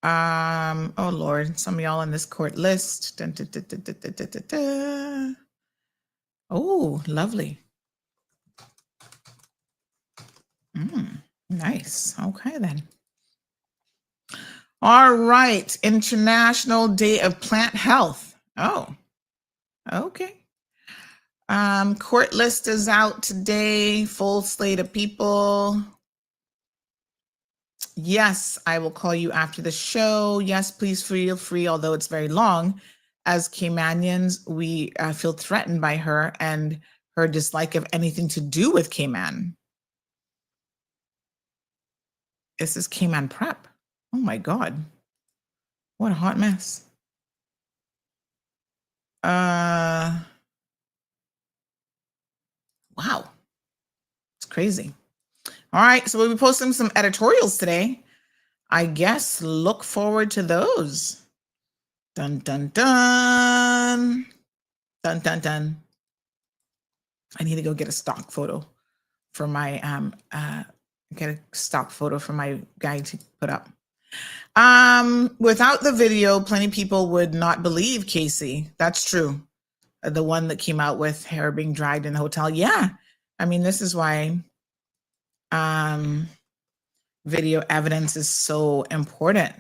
Oh Lord, some of y'all on this court list. Dun, dun, dun, dun, dun, dun, dun, dun, dun. Oh, lovely. Nice. Okay, then. All right. International Day of Plant Health. Oh, okay. Court list is out today. Full slate of people. Yes, I will call you after the show. Yes, please feel free, although it's very long. As Caymanians, we feel threatened by her and her dislike of anything to do with Cayman. This is Cayman Prep. Oh my God. What a hot mess. Wow. It's crazy. All right, so we'll be posting some editorials today. I guess look forward to those. Dun, dun, dun. Dun, dun, dun. I need to go get a stock photo for my guy to put up. Without the video, plenty of people would not believe Casey. That's true. The one that came out with her being dragged in the hotel. Yeah. I mean, this is why video evidence is so important.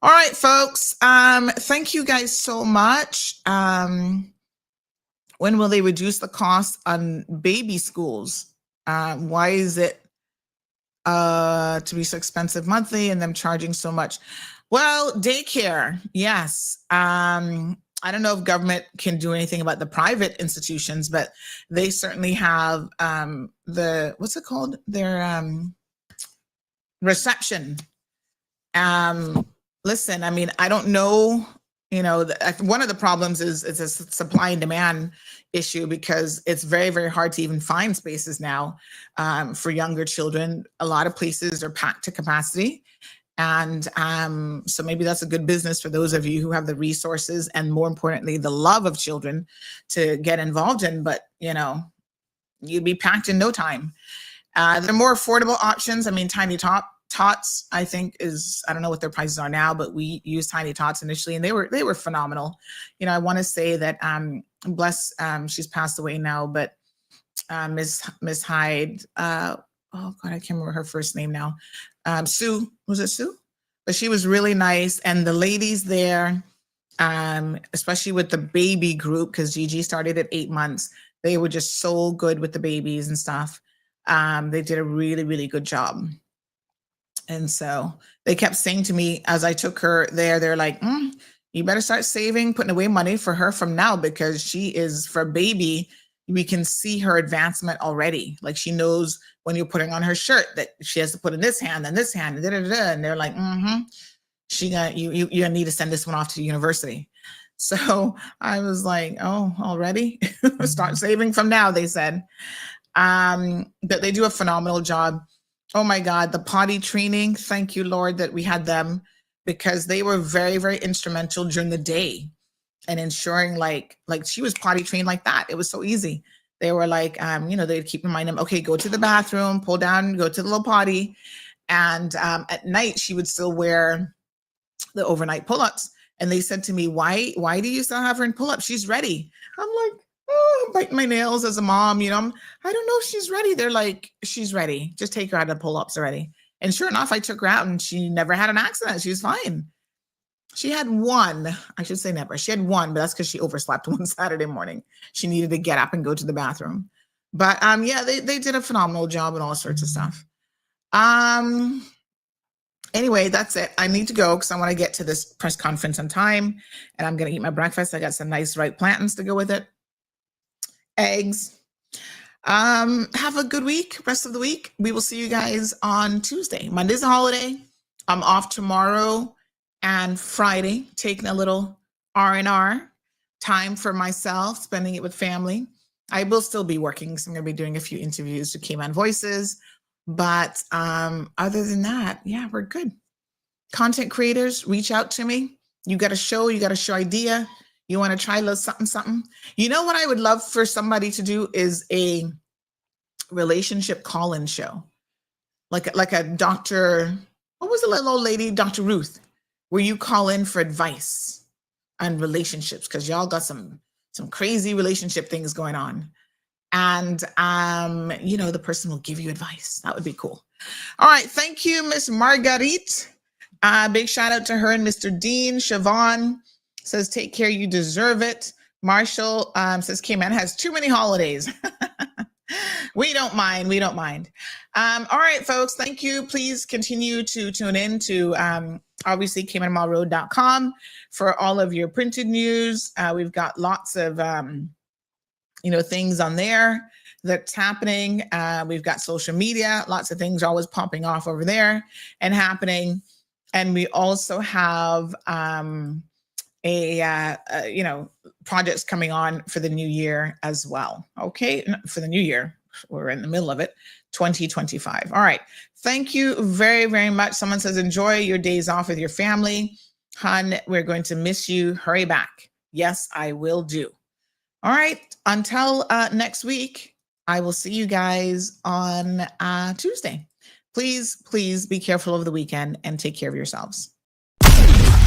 All right, folks. Thank you guys so much. When will they reduce the cost on baby schools? Why is it to be so expensive monthly and them charging so much? Well, daycare, yes. I don't know if government can do anything about the private institutions, but they certainly have what's it called? Their reception. Listen, I mean, I don't know, one of the problems is it's a supply and demand issue because it's very, very hard to even find spaces now for younger children. A lot of places are packed to capacity. And so maybe that's a good business for those of you who have the resources and, more importantly, the love of children to get involved in. But, you'd be packed in no time. There are more affordable options. I mean, Tiny Tots, I think I don't know what their prices are now, but we used Tiny Tots initially and they were phenomenal. I want to say that, she's passed away now, but Miss Hyde, oh God, I can't remember her first name now. Sue, was it Sue? But she was really nice. And the ladies there, especially with the baby group, because Gigi started at 8 months, they were just so good with the babies and stuff. They did a really, really good job. And so they kept saying to me as I took her there, they're like, you better start saving, putting away money for her from now, because she is, for a baby, we can see her advancement already. Like she knows when you're putting on her shirt that she has to put in this hand and this hand, and they're like, you need to send this one off to university. So I was like, oh, already? Start saving from now, they said. But they do a phenomenal job. Oh my God, the potty training. Thank you, Lord, that we had them, because they were very, very instrumental during the day and ensuring like she was potty trained like that. It was so easy. They were like, they'd keep reminding them, okay, go to the bathroom, pull down, go to the little potty. And at night, she would still wear the overnight pull-ups. And they said to me, why do you still have her in pull-ups? She's ready. I'm like, oh, I'm biting my nails as a mom, you know, I don't know if she's ready. They're like, she's ready. Just take her out of pull-ups already. And sure enough, I took her out and she never had an accident. She was fine. She had one, I should say never. She had one, but that's because she overslept one Saturday morning. She needed to get up and go to the bathroom. But yeah, they did a phenomenal job and all sorts of stuff. Anyway, that's it. I need to go because I want to get to this press conference on time, and I'm going to eat my breakfast. I got some nice ripe plantains to go with it. Eggs. Have a good week, rest of the week. We will see you guys on Tuesday. Monday's a holiday. I'm off tomorrow and Friday, taking a little R&R time for myself, spending it with family. I will still be working, so I'm going to be doing a few interviews to Cayman Voices. But other than that, yeah, we're good. Content creators, reach out to me. You got a show idea. You want to try a little something. You know what I would love for somebody to do is a relationship call-in show. Like a Dr. What was the little old lady? Dr. Ruth, where you call in for advice on relationships because y'all got some crazy relationship things going on. And, you know, the person will give you advice. That would be cool. All right. Thank you, Miss Marguerite. Big shout out to her and Mr. Dean. Siobhan says, take care. You deserve it. Marshall says, Cayman has too many holidays. We don't mind. We don't mind. All right, folks. Thank you. Please continue to tune in to, obviously, CaymanMallRoad.com for all of your printed news. We've got lots of, things on there that's happening. We've got social media, lots of things are always popping off over there and happening. And we also have projects coming on for the new year as well. Okay, for the new year, we're in the middle of it, 2025. All right. Thank you very, very much. Someone says, enjoy your days off with your family. Hun, we're going to miss you. Hurry back. Yes, I will do. All right. Until next week, I will see you guys on Tuesday. Please be careful over the weekend and take care of yourselves.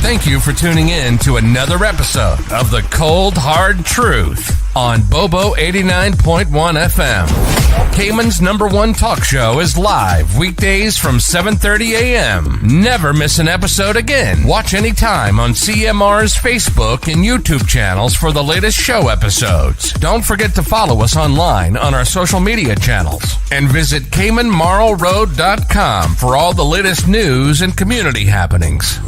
Thank you for tuning in to another episode of The Cold Hard Truth on Bobo 89.1 FM. Cayman's #1 talk show is live weekdays from 7:30 a.m. Never miss an episode again. Watch anytime on CMR's Facebook and YouTube channels for the latest show episodes. Don't forget to follow us online on our social media channels. And visit CaymanMarlRoad.com for all the latest news and community happenings.